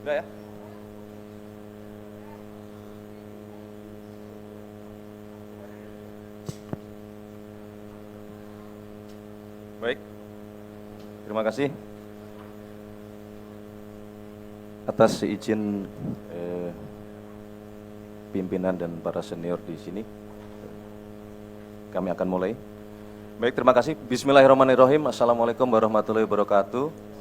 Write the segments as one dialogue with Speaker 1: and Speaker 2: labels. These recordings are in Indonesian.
Speaker 1: Udah ya? Baik, terima kasih atas izin pimpinan dan para senior di sini. Kami akan mulai. Baik, terima kasih. Bismillahirrahmanirrahim. Assalamualaikum warahmatullahi wabarakatuh.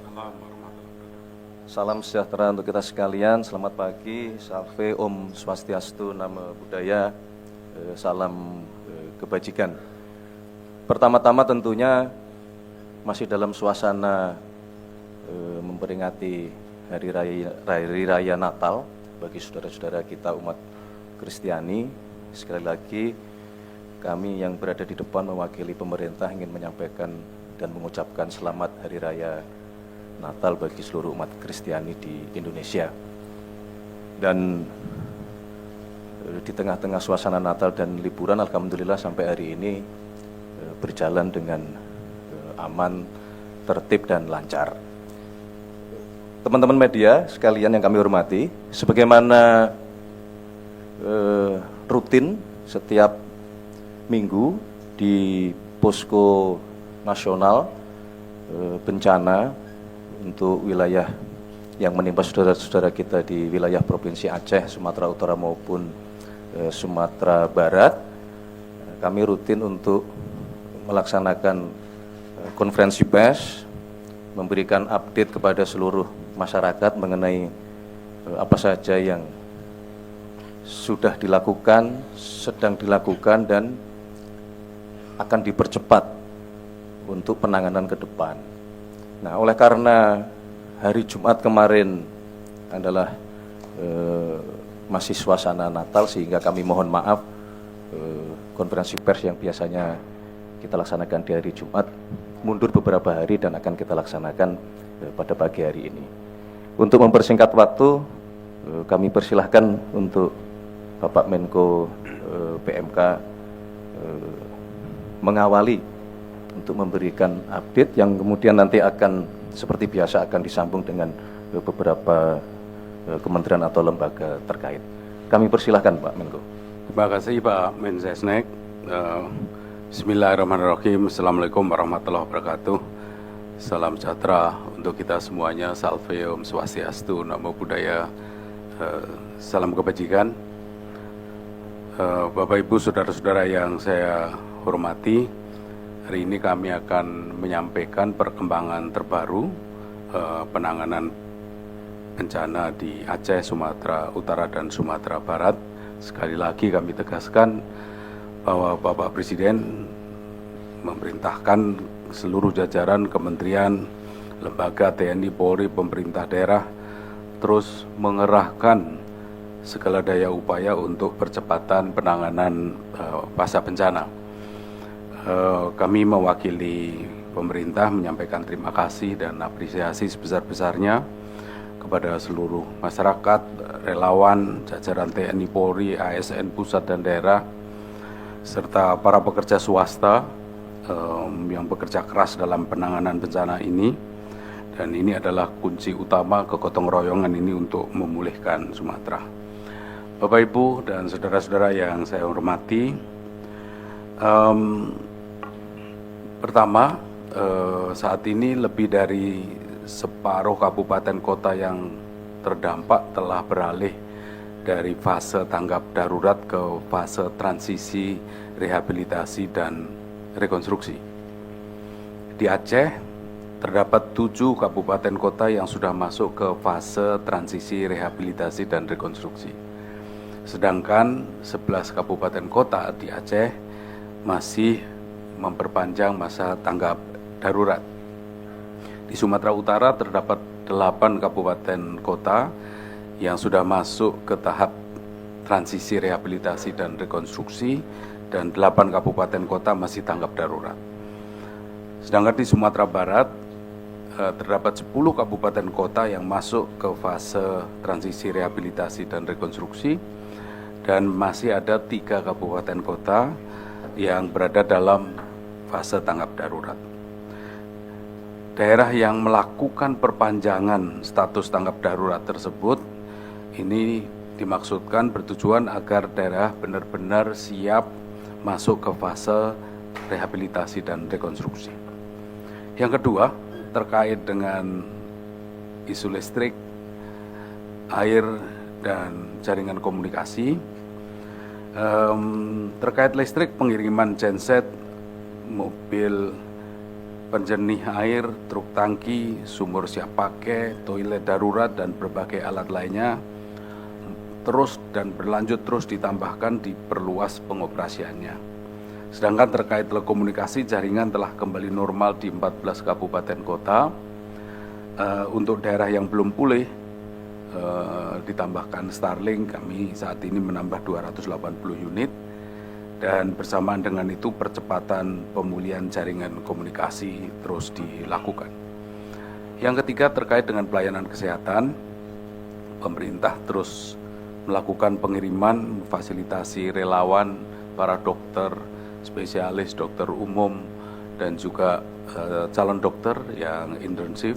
Speaker 1: Salam sejahtera untuk kita sekalian. Selamat pagi. Salve Om Swastiastu, Namo Buddhaya. Salam kebajikan. Pertama-tama tentunya masih dalam suasana memperingati hari raya Natal bagi saudara-saudara kita umat Kristiani. Sekali lagi kami yang berada di depan mewakili pemerintah ingin menyampaikan dan mengucapkan selamat hari raya Natal bagi seluruh umat Kristiani di Indonesia. Dan di tengah-tengah suasana Natal dan liburan, alhamdulillah sampai hari ini berjalan dengan aman, tertib dan lancar. Teman-teman media sekalian yang kami hormati, sebagaimana rutin setiap minggu di posko nasional bencana untuk wilayah yang menimpa saudara-saudara kita di wilayah Provinsi Aceh, Sumatera Utara maupun Sumatera Barat, kami rutin untuk melaksanakan konferensi pers, memberikan update kepada seluruh masyarakat mengenai apa saja yang sudah dilakukan, sedang dilakukan, dan akan dipercepat untuk penanganan ke depan. Nah, oleh karena hari Jumat kemarin adalah masih suasana Natal, sehingga kami mohon maaf konferensi pers yang biasanya kita laksanakan di hari Jumat mundur beberapa hari dan akan kita laksanakan pada pagi hari ini. Untuk mempersingkat waktu, kami persilahkan untuk Bapak Menko PMK mengawali untuk memberikan update yang kemudian nanti akan seperti biasa akan disambung dengan beberapa kementerian atau lembaga terkait. Kami persilahkan Pak Menko.
Speaker 2: Terima kasih Pak Mensesnek. Bismillahirrahmanirrahim. Assalamualaikum warahmatullahi wabarakatuh. Salam sejahtera untuk kita semuanya. Salve Om Swastiastu, Namo Buddhaya. Salam kebajikan. Bapak Ibu saudara-saudara yang saya hormati, hari ini kami akan menyampaikan perkembangan terbaru penanganan bencana di Aceh, Sumatera Utara dan Sumatera Barat. Sekali lagi kami tegaskan bahwa Bapak Presiden memerintahkan seluruh jajaran kementerian, lembaga TNI, Polri, pemerintah daerah terus mengerahkan segala daya upaya untuk percepatan penanganan pasca bencana. Kami mewakili pemerintah menyampaikan terima kasih dan apresiasi sebesar-besarnya kepada seluruh masyarakat, relawan, jajaran TNI, Polri, ASN pusat dan daerah, serta para pekerja swasta yang bekerja keras dalam penanganan bencana ini. Dan ini adalah kunci utama kegotong royongan ini untuk memulihkan Sumatera. Bapak Ibu dan saudara-saudara yang saya hormati, pertama, saat ini lebih dari separuh kabupaten kota yang terdampak telah beralih dari fase tanggap darurat ke fase transisi, rehabilitasi, dan rekonstruksi. Di Aceh, terdapat 7 kabupaten kota yang sudah masuk ke fase transisi, rehabilitasi, dan rekonstruksi. Sedangkan 11 kabupaten kota di Aceh masih memperpanjang masa tanggap darurat. Di Sumatera Utara terdapat 8 kabupaten kota yang sudah masuk ke tahap transisi, rehabilitasi, dan rekonstruksi, dan 8 kabupaten kota masih tanggap darurat. Sedangkan di Sumatera Barat terdapat 10 kabupaten kota yang masuk ke fase transisi, rehabilitasi, dan rekonstruksi, dan masih ada 3 kabupaten kota yang berada dalam fase tanggap darurat. daerah yang melakukan perpanjangan status tanggap darurat tersebut ini dimaksudkan bertujuan agar daerah benar-benar siap masuk ke fase rehabilitasi dan rekonstruksi. Yang kedua, terkait dengan isu listrik, air, dan jaringan komunikasi. Terkait listrik, pengiriman genset, mobil penjernih air, truk tangki, sumur siap pakai, toilet darurat, dan berbagai alat lainnya terus dan berlanjut terus ditambahkan, diperluas pengoperasiannya. Sedangkan terkait telekomunikasi, jaringan telah kembali normal di 14 kabupaten kota. Untuk daerah yang belum pulih, ditambahkan Starlink, kami saat ini menambah 280 unit, dan bersamaan dengan itu percepatan pemulihan jaringan komunikasi terus dilakukan. Yang ketiga, terkait dengan pelayanan kesehatan, pemerintah terus melakukan pengiriman, memfasilitasi relawan, para dokter, spesialis, dokter umum, dan juga calon dokter yang intensif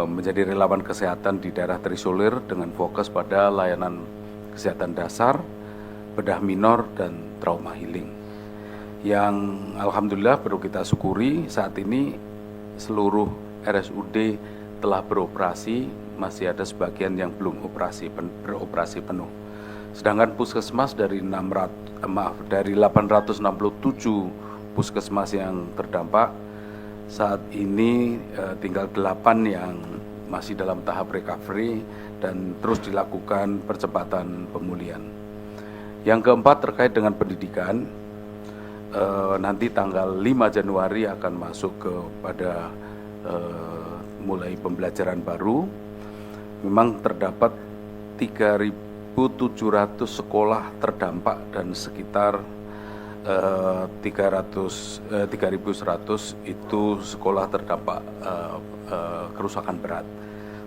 Speaker 2: menjadi relawan kesehatan di daerah terisolir dengan fokus pada layanan kesehatan dasar, bedah minor, dan trauma healing. Yang alhamdulillah perlu kita syukuri, saat ini seluruh RSUD telah beroperasi, masih ada sebagian yang belum beroperasi penuh. Sedangkan puskesmas dari 867 puskesmas yang terdampak, saat ini tinggal 8 yang masih dalam tahap recovery dan terus dilakukan percepatan pemulihan. Yang keempat, terkait dengan pendidikan, nanti tanggal 5 Januari akan masuk kepada mulai pembelajaran baru. Memang terdapat 3.700 sekolah terdampak dan sekitar 3.100 itu sekolah terdampak kerusakan berat.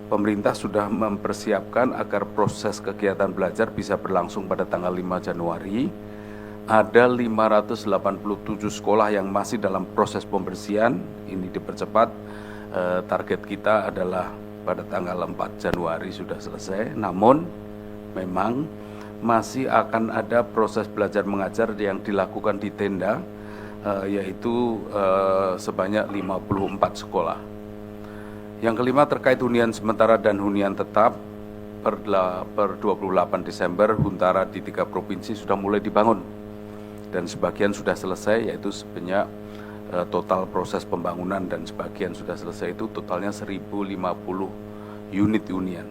Speaker 2: Pemerintah sudah mempersiapkan agar proses kegiatan belajar bisa berlangsung pada tanggal 5 Januari. Ada 587 sekolah yang masih dalam proses pembersihan, ini dipercepat. Target kita adalah pada tanggal 4 Januari sudah selesai, namun memang masih akan ada proses belajar mengajar yang dilakukan di tenda, yaitu sebanyak 54 sekolah. Yang kelima, terkait hunian sementara dan hunian tetap, per 28 Desember huntara di 3 provinsi sudah mulai dibangun dan sebagian sudah selesai, yaitu sebanyak total proses pembangunan dan sebagian sudah selesai itu totalnya 1.050 unit hunian.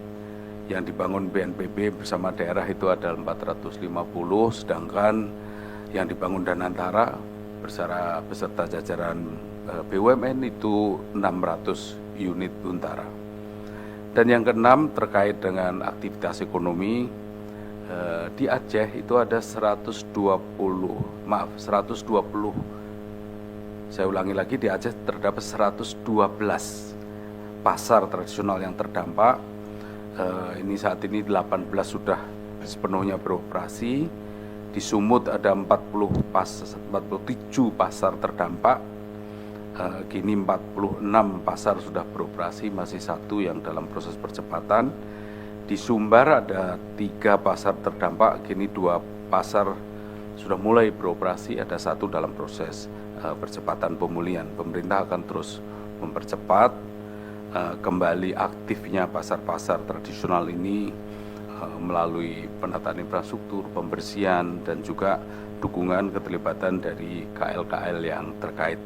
Speaker 2: Yang dibangun BNPB bersama daerah itu ada 450, sedangkan yang dibangun Danantara beserta jajaran BUMN itu 600 unit huntara. Dan yang keenam, terkait dengan aktivitas ekonomi, di Aceh itu ada 120, saya ulangi lagi, di Aceh terdapat 112 pasar tradisional yang terdampak. Ini saat ini 18 sudah sepenuhnya beroperasi. Di Sumut ada 47 pasar terdampak. Kini 46 pasar sudah beroperasi, masih 1 yang dalam proses percepatan. Di Sumbar ada 3 pasar terdampak, kini 2 pasar sudah mulai beroperasi, ada 1 dalam proses percepatan pemulihan. Pemerintah akan terus mempercepat kembali aktifnya pasar-pasar tradisional ini melalui penataan infrastruktur, pembersihan, dan juga dukungan keterlibatan dari KL-KL yang terkait.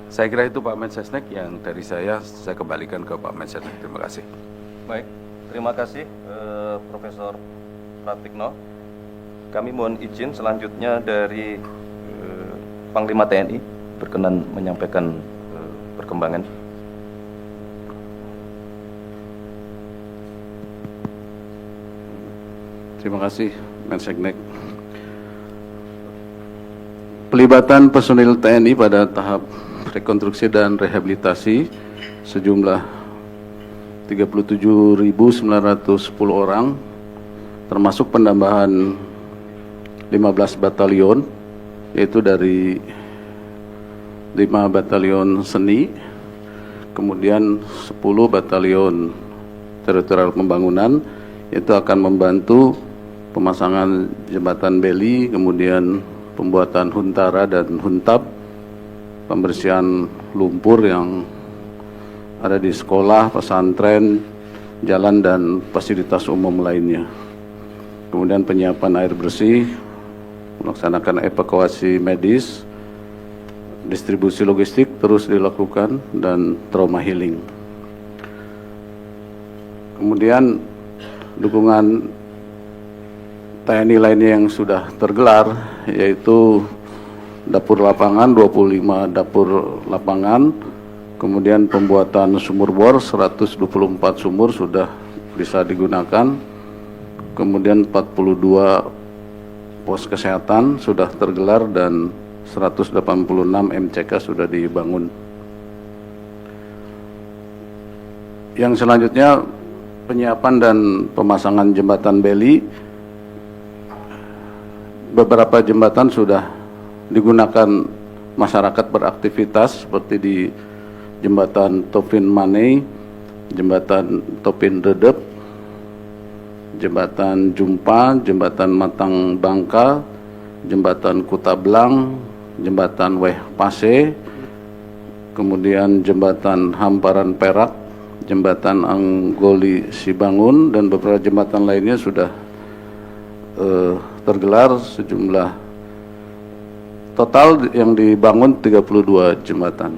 Speaker 2: Saya kira itu Pak Mensesnek, yang dari saya kembalikan ke Pak Mensesnek. Terima kasih.
Speaker 1: Baik, terima kasih Profesor Pratikno. Kami mohon izin selanjutnya dari Panglima TNI berkenan menyampaikan perkembangan.
Speaker 3: Terima kasih, Mensesnek. Pelibatan personil TNI pada tahap rekonstruksi dan rehabilitasi sejumlah 37.910 orang, termasuk penambahan 15 batalion, yaitu dari 5 batalion seni, kemudian 10 batalion teritorial pembangunan itu akan membantu pemasangan jembatan beli, kemudian pembuatan huntara dan huntap, pembersihan lumpur yang ada di sekolah, pesantren, jalan dan fasilitas umum lainnya. Kemudian penyiapan air bersih, melaksanakan evakuasi medis, distribusi logistik terus dilakukan, dan trauma healing. Kemudian dukungan TNI lainnya yang sudah tergelar, yaitu dapur lapangan, 25 dapur lapangan, kemudian pembuatan sumur bor, 124 sumur sudah bisa digunakan, kemudian 42 pos kesehatan sudah tergelar, dan 186 MCK sudah dibangun. Yang selanjutnya, penyiapan dan pemasangan jembatan beli. Beberapa jembatan sudah digunakan masyarakat beraktivitas, seperti di jembatan Topin Mane, jembatan Topin Redep, jembatan Jumpa, jembatan Matang Bangka, jembatan Kutablang, jembatan Weh Pase, kemudian jembatan Hamparan Perak, jembatan Anggoli Sibangun, dan beberapa jembatan lainnya sudah tergelar. Sejumlah total yang dibangun 32 jembatan.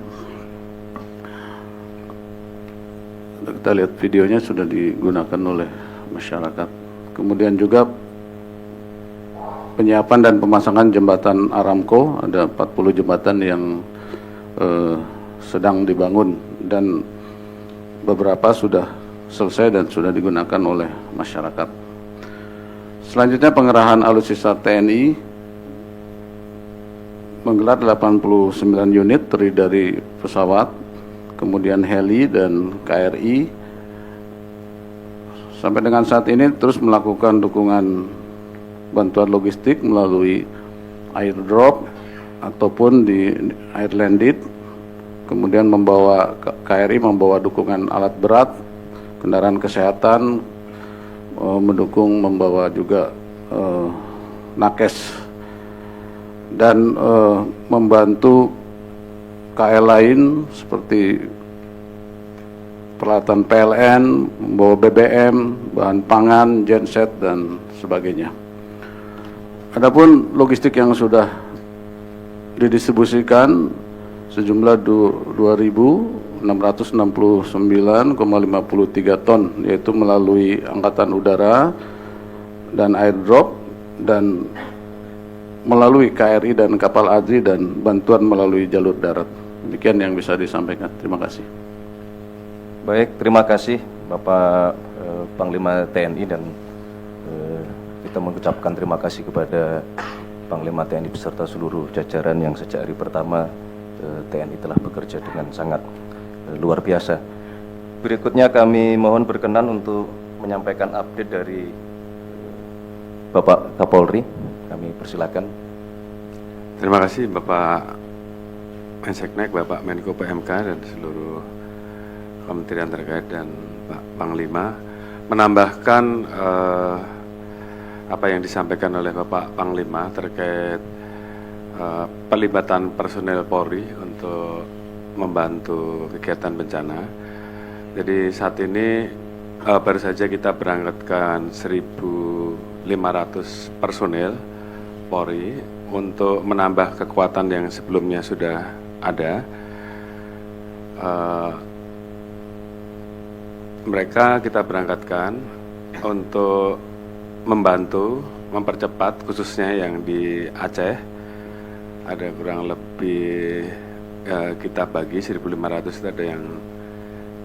Speaker 3: Kita lihat videonya sudah digunakan oleh masyarakat. Kemudian juga penyiapan dan pemasangan jembatan Aramco, ada 40 jembatan yang sedang dibangun, dan beberapa sudah selesai dan sudah digunakan oleh masyarakat. Selanjutnya, pengerahan alutsista TNI menggelar 89 unit terdiri dari pesawat, kemudian heli dan KRI. Sampai dengan saat ini terus melakukan dukungan bantuan logistik melalui airdrop ataupun di air landed. Kemudian membawa KRI membawa dukungan alat berat, kendaraan kesehatan, mendukung membawa juga nakes, dan membantu KL lain seperti peralatan PLN, membawa BBM, bahan pangan, genset, dan sebagainya. Adapun logistik yang sudah didistribusikan sejumlah 2.669,53 ton, yaitu melalui Angkatan Udara dan airdrop, dan melalui KRI dan kapal ADRI, dan bantuan melalui jalur darat. Demikian yang bisa disampaikan. Terima kasih.
Speaker 1: Baik, terima kasih Bapak Panglima TNI, dan kita mengucapkan terima kasih kepada Panglima TNI beserta seluruh jajaran yang sejak hari pertama TNI telah bekerja dengan sangat luar biasa. Berikutnya kami mohon berkenan untuk menyampaikan update dari Bapak Kapolri. Kami persilakan.
Speaker 2: Terima kasih Bapak Menseknek, Bapak Menko PMK, dan seluruh kementerian terkait, dan Pak Panglima. Menambahkan apa yang disampaikan oleh Bapak Panglima terkait pelibatan personel Polri untuk membantu kegiatan bencana. Jadi saat ini baru saja kita berangkatkan 1.500 personel Polri untuk menambah kekuatan yang sebelumnya sudah ada. Mereka kita berangkatkan untuk membantu mempercepat, khususnya yang di Aceh. Ada kurang lebih kita bagi 1.500 itu, ada yang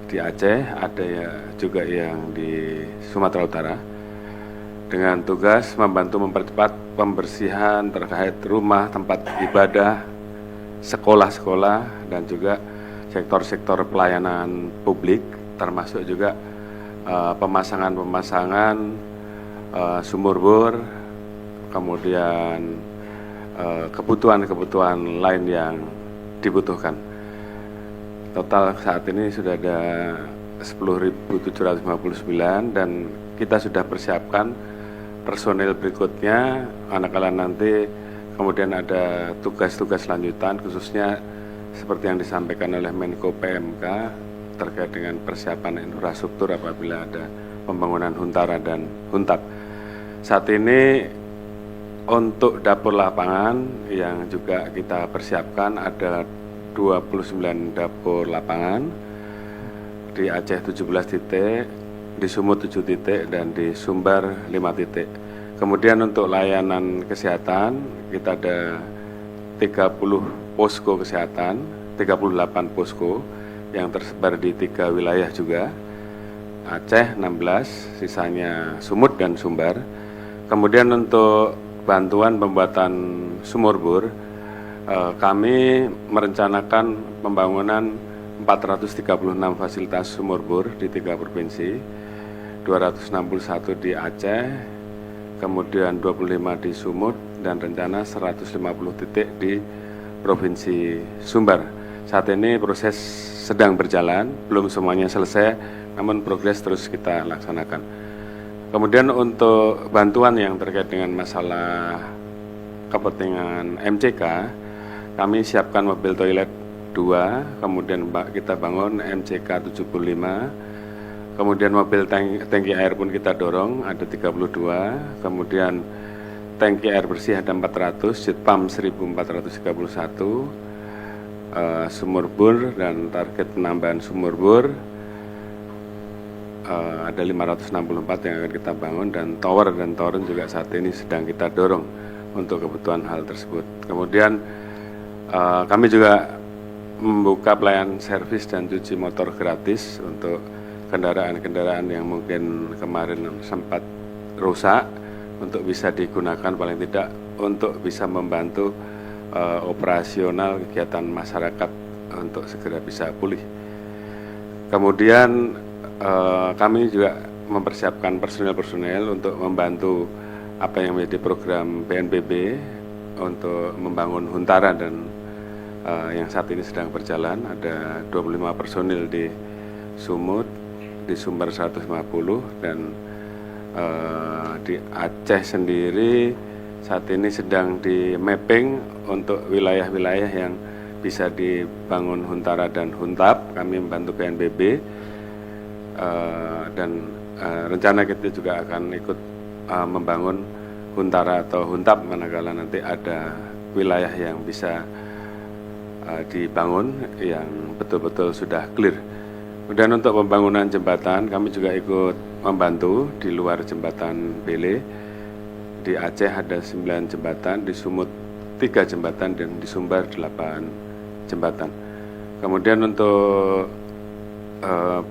Speaker 2: di Aceh, ada ya juga yang di Sumatera Utara, dengan tugas membantu mempercepat pembersihan terkait rumah, tempat ibadah, sekolah-sekolah, dan juga sektor-sektor pelayanan publik, termasuk juga pemasangan sumur bor, kemudian kebutuhan-kebutuhan lain yang dibutuhkan. Total saat ini sudah ada 10.759 dan kita sudah persiapkan personil berikutnya, manakala nanti kemudian ada tugas-tugas lanjutan, khususnya seperti yang disampaikan oleh Menko PMK terkait dengan persiapan infrastruktur apabila ada pembangunan Huntara dan Huntap. Saat ini untuk dapur lapangan yang juga kita persiapkan ada 29 dapur lapangan, di Aceh 17 titik, di Sumut 7 titik, dan di Sumbar 5 titik. Kemudian untuk layanan kesehatan, kita ada 30 posko kesehatan, 38 posko yang tersebar di 3 wilayah juga, Aceh 16, sisanya Sumut dan Sumbar. Kemudian untuk bantuan pembuatan sumur bor, kami merencanakan pembangunan 436 fasilitas sumur bor di 3 provinsi, 261 di Aceh, kemudian 25 di Sumut, dan rencana 150 titik di Provinsi Sumbar. Saat ini proses sedang berjalan, belum semuanya selesai, namun progres terus kita laksanakan. Kemudian untuk bantuan yang terkait dengan masalah kepentingan MCK, kami siapkan mobil toilet 2, kemudian kita bangun MCK 75, kemudian mobil tangki air pun kita dorong, ada 32, kemudian tangki air bersih ada 400, jet pump 1431, sumur bor dan target penambahan sumur bor ada 564 yang akan kita bangun, dan tower dan toren juga saat ini sedang kita dorong untuk kebutuhan hal tersebut. Kemudian kami juga membuka pelayanan servis dan cuci motor gratis untuk kendaraan-kendaraan yang mungkin kemarin sempat rusak, untuk bisa digunakan paling tidak untuk bisa membantu operasional kegiatan masyarakat untuk segera bisa pulih. Kemudian kami juga mempersiapkan personel-personel untuk membantu apa yang menjadi program BNPB untuk membangun Huntara dan yang saat ini sedang berjalan. Ada 25 personil di Sumut, di Sumbar 150, dan di Aceh sendiri saat ini sedang di mapping untuk wilayah-wilayah yang bisa dibangun Huntara dan Huntap. Kami membantu BNPB dan rencana kita juga akan ikut membangun Huntara atau Huntap manakala nanti ada wilayah yang bisa dibangun yang betul-betul sudah clear. Kemudian untuk pembangunan jembatan kami juga ikut membantu di luar jembatan Bele. Di Aceh ada 9 jembatan, di Sumut 3 jembatan, dan di Sumbar 8 jembatan. Kemudian untuk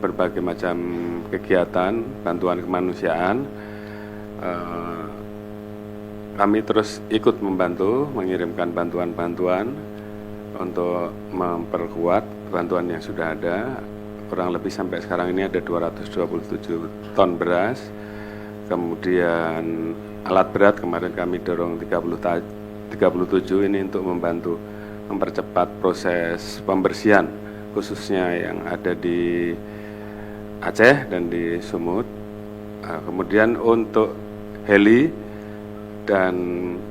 Speaker 2: berbagai macam kegiatan bantuan kemanusiaan, kami terus ikut membantu mengirimkan bantuan-bantuan untuk memperkuat bantuan yang sudah ada. Kurang lebih sampai sekarang ini ada 227 ton beras, kemudian alat berat kemarin kami dorong 37 ini untuk membantu mempercepat proses pembersihan khususnya yang ada di Aceh dan di Sumut. Kemudian untuk heli dan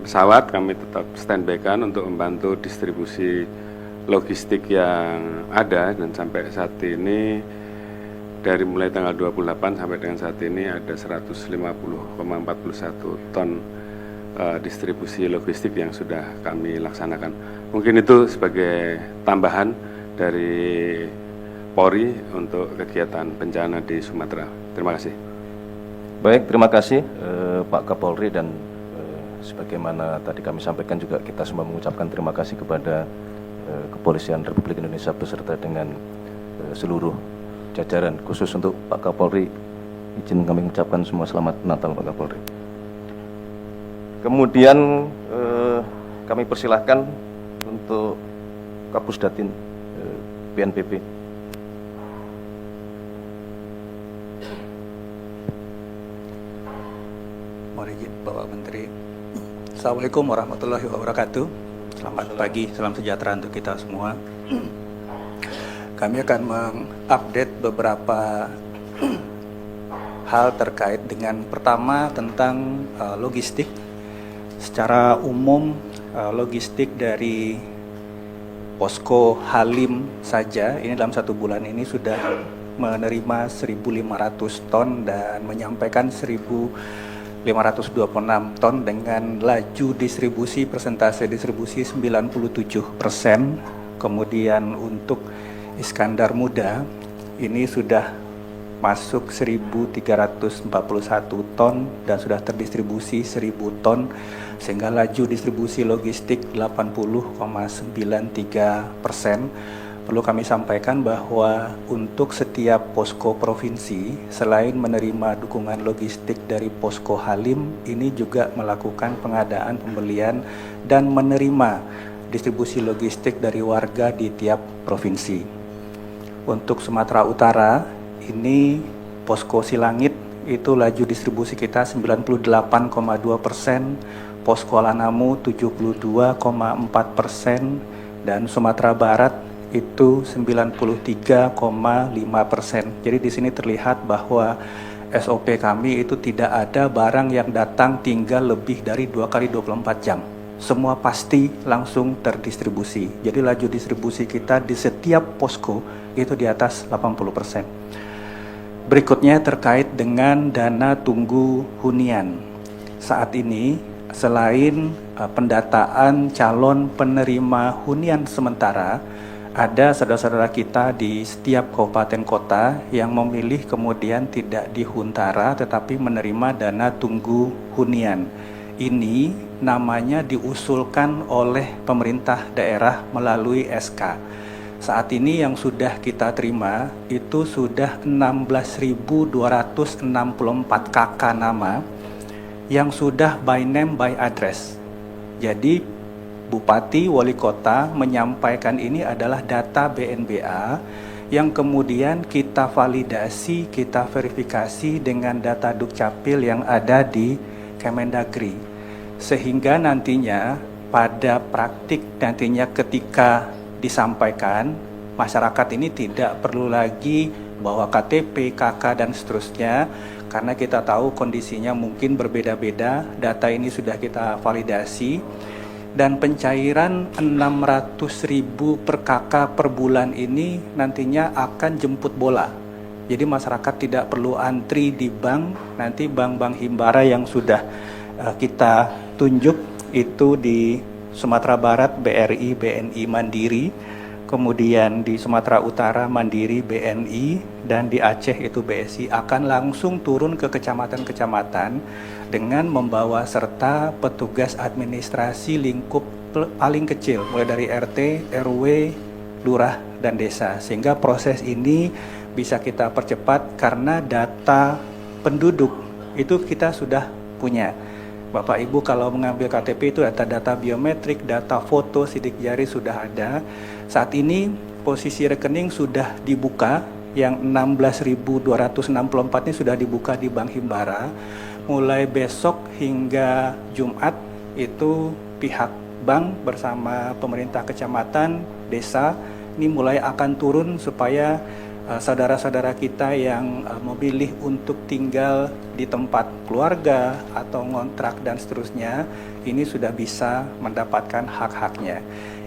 Speaker 2: pesawat kami tetap standby-kan untuk membantu distribusi logistik yang ada, dan sampai saat ini dari mulai tanggal 28 sampai dengan saat ini ada 150,41 ton distribusi logistik yang sudah kami laksanakan. Mungkin itu sebagai tambahan dari Polri untuk kegiatan bencana di Sumatera. Terima kasih.
Speaker 1: Baik, terima kasih Pak Kapolri, dan sebagaimana tadi kami sampaikan juga kita semua mengucapkan terima kasih kepada Kepolisian Republik Indonesia beserta dengan seluruh jajaran. Khusus untuk Pak Kapolri, izin kami mengucapkan semua selamat Natal Pak Kapolri. Kemudian kami persilahkan untuk Kapusdatin BNPB.
Speaker 4: Mohon izin Bapak Menteri. Assalamualaikum warahmatullahi wabarakatuh. Selamat pagi, salam sejahtera untuk kita semua. kami akan mengupdate beberapa hal terkait dengan pertama tentang logistik. Secara umum logistik dari Posko Halim saja ini dalam 1 bulan ini sudah menerima 1.500 ton dan menyampaikan 1.526 ton dengan laju distribusi persentase distribusi 97%. Kemudian untuk Iskandar Muda ini sudah masuk 1.341 ton dan sudah terdistribusi 1.000 ton sehingga laju distribusi logistik 80,93%. Perlu kami sampaikan bahwa untuk setiap posko provinsi selain menerima dukungan logistik dari Posko Halim ini juga melakukan pengadaan, pembelian dan menerima distribusi logistik dari warga di tiap provinsi. Untuk Sumatera Utara ini Posko Silangit itu laju distribusi kita 98,2%, Posko Lanamu 72,4% dan Sumatera Barat itu 93,5%. Jadi di sini terlihat bahwa SOP kami itu tidak ada barang yang datang tinggal lebih dari 2 kali 24 jam. Semua pasti langsung terdistribusi. Jadi laju distribusi kita di setiap posko itu di atas 80%. Berikutnya terkait dengan dana tunggu hunian. Saat ini selain pendataan calon penerima hunian sementara, ada saudara-saudara kita di setiap kabupaten kota yang memilih kemudian tidak dihuntara tetapi menerima dana tunggu hunian. Ini namanya diusulkan oleh pemerintah daerah melalui SK. Saat ini yang sudah kita terima itu sudah 16.264 KK nama yang sudah by name by address. Jadi Bupati, Wali Kota menyampaikan ini adalah data BNBA yang kemudian kita validasi, kita verifikasi dengan data Dukcapil yang ada di Kemendagri. Sehingga nantinya pada praktik nantinya ketika disampaikan, masyarakat ini tidak perlu lagi bawa KTP, KK dan seterusnya karena kita tahu kondisinya mungkin berbeda-beda, data ini sudah kita validasi. Dan pencairan 600.000 per KK per bulan ini nantinya akan jemput bola. Jadi masyarakat tidak perlu antri di bank, nanti bank-bank himbara yang sudah kita tunjuk itu di Sumatera Barat BRI, BNI Mandiri, kemudian di Sumatera Utara Mandiri, BNI, dan di Aceh itu BSI akan langsung turun ke kecamatan-kecamatan dengan membawa serta petugas administrasi lingkup paling kecil, mulai dari RT, RW, lurah, dan desa. Sehingga proses ini bisa kita percepat karena data penduduk itu kita sudah punya. Bapak Ibu kalau mengambil KTP itu data biometrik, data foto, sidik jari sudah ada. Saat ini posisi rekening sudah dibuka, yang 16.264 ini sudah dibuka di Bank Himbara. Mulai besok hingga Jumat itu pihak bank bersama pemerintah kecamatan, desa ini mulai akan turun supaya saudara-saudara kita yang memilih untuk tinggal di tempat keluarga atau ngontrak dan seterusnya ini sudah bisa mendapatkan hak-haknya.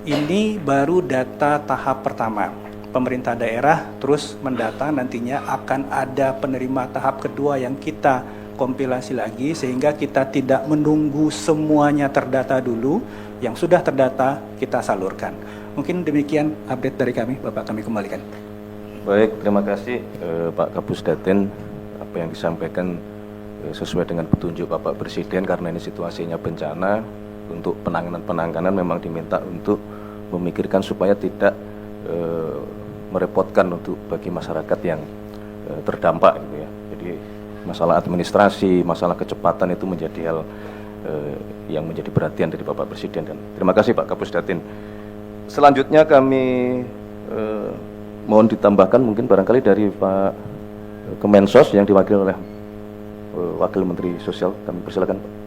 Speaker 4: Ini baru data tahap pertama. Pemerintah daerah terus mendata, nantinya akan ada penerima tahap kedua yang kita kompilasi lagi sehingga kita tidak menunggu semuanya terdata dulu, yang sudah terdata kita salurkan. Mungkin demikian update dari kami, Bapak, kami kembalikan.
Speaker 1: Baik, terima kasih Pak Kapus Datin. Apa yang disampaikan sesuai dengan petunjuk Bapak Presiden karena ini situasinya bencana. Untuk penanganan memang diminta untuk memikirkan supaya tidak merepotkan untuk bagi masyarakat yang terdampak gitu ya. Jadi masalah administrasi, masalah kecepatan itu menjadi hal yang menjadi perhatian dari Bapak Presiden. Dan terima kasih Pak Kapus Datin. Selanjutnya kami mohon ditambahkan mungkin barangkali dari Pak Kemensos yang diwakili oleh Wakil Menteri Sosial. Kami persilakan Pak.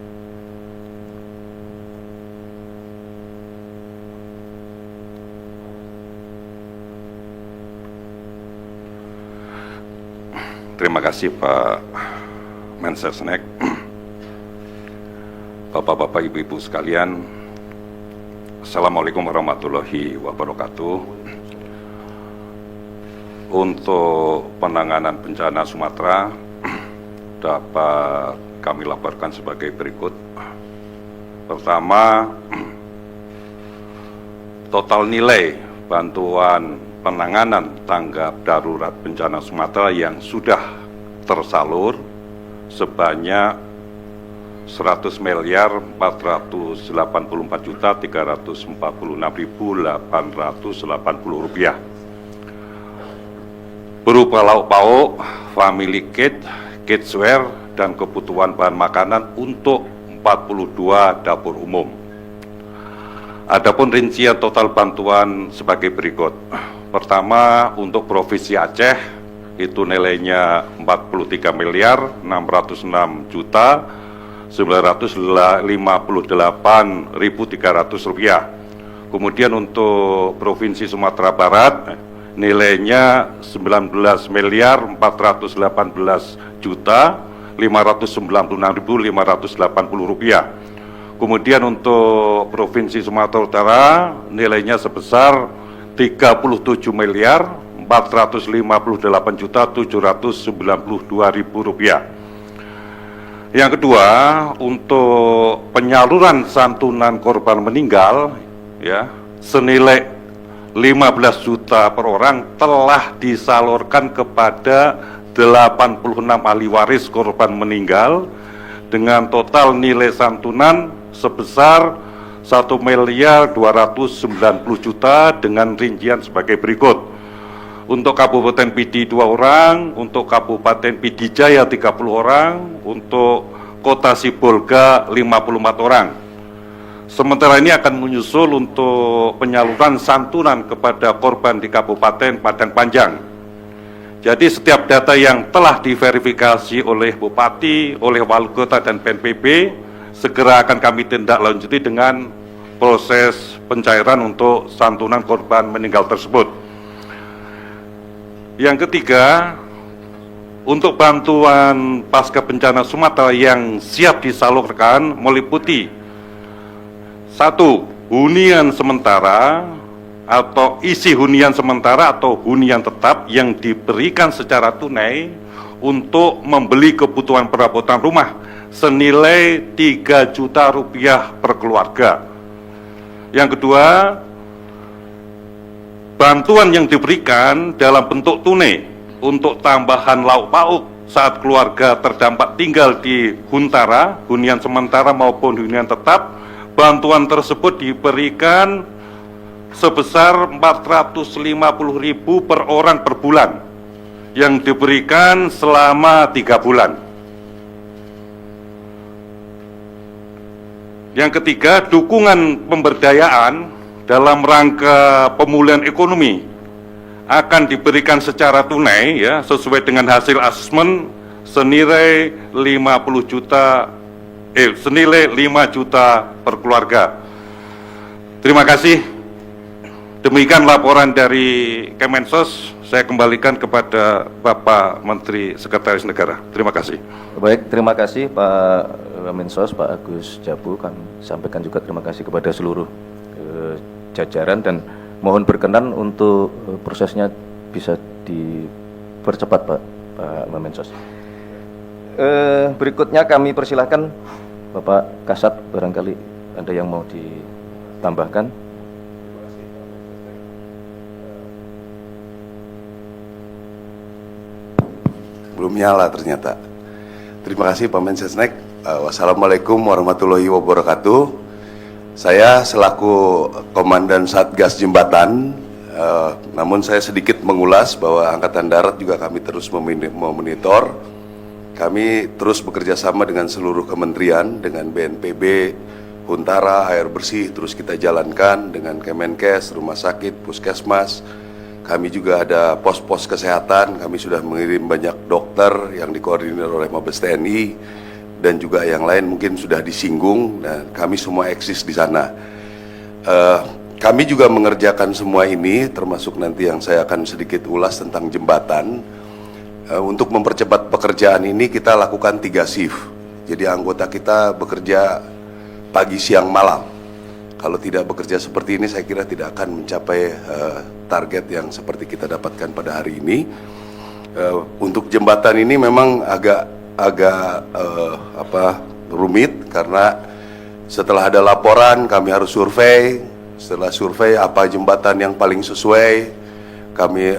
Speaker 5: Terima kasih Pak Mensesnek, Bapak-bapak, Ibu-ibu sekalian. Assalamualaikum warahmatullahi wabarakatuh. Untuk penanganan bencana Sumatera dapat kami laporkan sebagai berikut. Pertama, total nilai bantuan penanganan tanggap darurat bencana Sumatera yang sudah tersalur sebanyak 100.484.346.880 rupiah. Berupa lauk pauk, family kit, kidswear, dan kebutuhan bahan makanan untuk 42 dapur umum. Adapun rincian total bantuan sebagai berikut. Pertama, untuk Provinsi Aceh itu nilainya 43.958.300 rupiah. Kemudian untuk Provinsi Sumatera Barat nilainya 19.418.596.580 rupiah. Kemudian untuk Provinsi Sumatera Utara nilainya sebesar 37.458.792.000 rupiah. Yang kedua, untuk penyaluran santunan korban meninggal ya senilai 15 juta per orang telah disalurkan kepada 86 ahli waris korban meninggal dengan total nilai santunan sebesar 1.290.000.000 dengan rincian sebagai berikut. Untuk Kabupaten Pidi 2 orang, untuk Kabupaten Pidi Jaya 30 orang, untuk Kota Sibolga 54 orang. Sementara ini akan menyusul untuk penyaluran santunan kepada korban di Kabupaten Padang Panjang. Jadi setiap data yang telah diverifikasi oleh Bupati, oleh Wali Kota dan BNPB segera akan kami tindak lanjuti dengan proses pencairan untuk santunan korban meninggal tersebut. Yang ketiga, untuk bantuan pasca bencana Sumatera yang siap disalurkan meliputi 1. Hunian sementara atau isi hunian sementara atau hunian tetap yang diberikan secara tunai untuk membeli kebutuhan perabotan rumah senilai 3 juta rupiah per keluarga. Yang kedua, bantuan yang diberikan dalam bentuk tunai untuk tambahan lauk pauk saat keluarga terdampak tinggal di huntara, hunian sementara maupun hunian tetap. Bantuan tersebut diberikan sebesar 450.000 per orang per bulan yang diberikan selama 3 bulan. Yang ketiga, dukungan pemberdayaan dalam rangka pemulihan ekonomi akan diberikan secara tunai ya sesuai dengan hasil asesmen senilai 5 juta per keluarga. Terima kasih. Demikian laporan dari Kemensos. Saya kembalikan kepada Bapak Menteri Sekretaris Negara. Terima kasih.
Speaker 1: Baik, terima kasih Pak Mensos, Pak Agus Jabu. Kami sampaikan juga terima kasih kepada seluruh jajaran dan mohon berkenan untuk prosesnya bisa dipercepat Pak Mensos. Berikutnya kami persilahkan Bapak Kasat, barangkali ada yang mau ditambahkan.
Speaker 6: Belum nyala ternyata. Terima kasih Pak Mensesnek. Wassalamualaikum warahmatullahi wabarakatuh. Saya selaku Komandan Satgas Jembatan, namun saya sedikit mengulas bahwa Angkatan Darat juga kami terus memonitor. Kami terus bekerja sama dengan seluruh kementerian, dengan BNPB, Huntara, air bersih, terus kita jalankan dengan Kemenkes, rumah sakit, puskesmas. Kami juga ada pos-pos kesehatan, kami sudah mengirim banyak dokter yang dikoordinir oleh Mabes TNI, dan juga yang lain mungkin sudah disinggung, dan kami semua eksis di sana. Kami juga mengerjakan semua ini, termasuk nanti yang saya akan sedikit ulas tentang jembatan. Untuk mempercepat pekerjaan ini kita lakukan 3 shift. Jadi anggota kita bekerja pagi, siang, malam. Kalau tidak bekerja seperti ini, saya kira tidak akan mencapai target yang seperti kita dapatkan pada hari ini. Untuk jembatan ini memang agak rumit, karena setelah ada laporan kami harus survei. Setelah survei apa jembatan yang paling sesuai, kami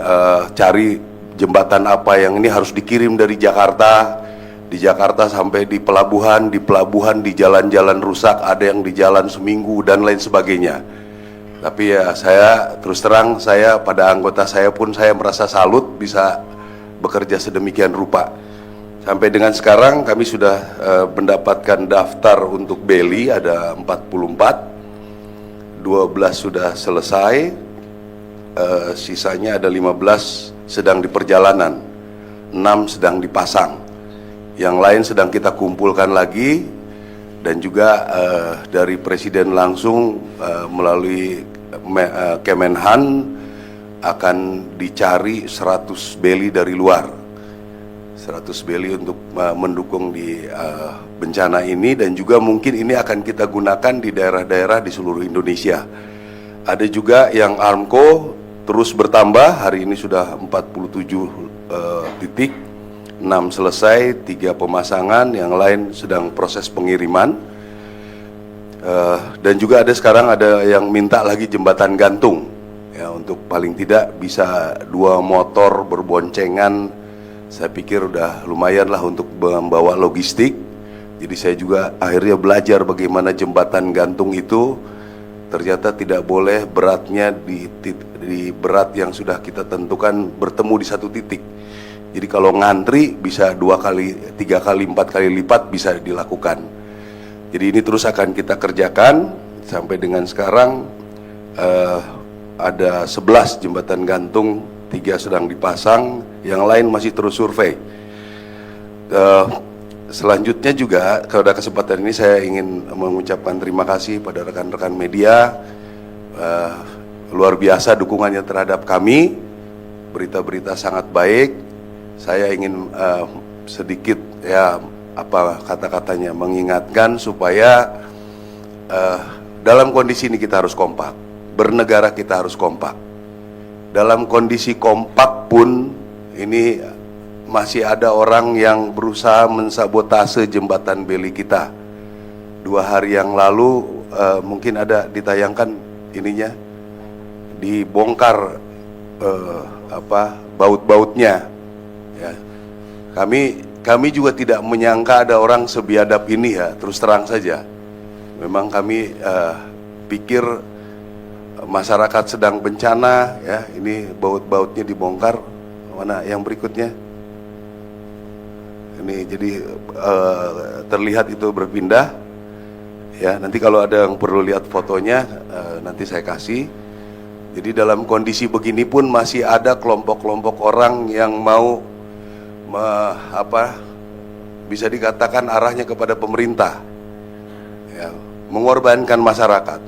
Speaker 6: cari jembatan apa yang ini harus dikirim dari Jakarta. Di Jakarta sampai di pelabuhan di jalan-jalan rusak, ada yang di jalan seminggu dan lain sebagainya. Tapi ya saya terus terang, saya pada anggota saya pun saya merasa salut bisa bekerja sedemikian rupa. Sampai dengan sekarang kami sudah mendapatkan daftar untuk beli ada 44, 12 sudah selesai, sisanya ada 15 sedang di perjalanan, 6 sedang dipasang. Yang lain sedang kita kumpulkan lagi, dan juga dari Presiden langsung melalui Kemenhan akan dicari 100 beli dari luar, 100 beli untuk mendukung di bencana ini, dan juga mungkin ini akan kita gunakan di daerah-daerah di seluruh Indonesia. Ada juga yang Armco terus bertambah, hari ini sudah 47 titik, 6 selesai, 3 pemasangan, yang lain sedang proses pengiriman. Dan juga ada sekarang ada yang minta lagi jembatan gantung, ya, untuk paling tidak bisa 2 motor berboncengan. Saya pikir udah lumayan lah untuk membawa logistik. Jadi saya juga akhirnya belajar bagaimana jembatan gantung itu ternyata tidak boleh beratnya di berat yang sudah kita tentukan bertemu di satu titik. Jadi kalau ngantri bisa 2 kali, 3 kali, 4 kali lipat bisa dilakukan. Jadi ini terus akan kita kerjakan. Sampai dengan sekarang ada 11 jembatan gantung, 3 sedang dipasang, yang lain masih terus survei. Selanjutnya juga pada kesempatan ini saya ingin mengucapkan terima kasih pada rekan-rekan media. Luar biasa dukungannya terhadap kami, berita-berita sangat baik. Saya ingin sedikit kata-katanya mengingatkan supaya dalam kondisi ini kita harus kompak, bernegara kita harus kompak. Dalam kondisi kompak pun ini masih ada orang yang berusaha mensabotase jembatan beli kita. 2 hari yang lalu mungkin ada ditayangkan ininya, dibongkar baut-bautnya. Ya. Kami juga tidak menyangka ada orang sebiadab ini, ya, terus terang saja. Memang kami pikir masyarakat sedang bencana, ya, ini baut-bautnya dibongkar. Mana yang berikutnya? Ini jadi terlihat itu berpindah. Ya, nanti kalau ada yang perlu lihat fotonya nanti saya kasih. Jadi dalam kondisi begini pun masih ada kelompok-kelompok orang yang mau bisa dikatakan arahnya kepada pemerintah, ya, mengorbankan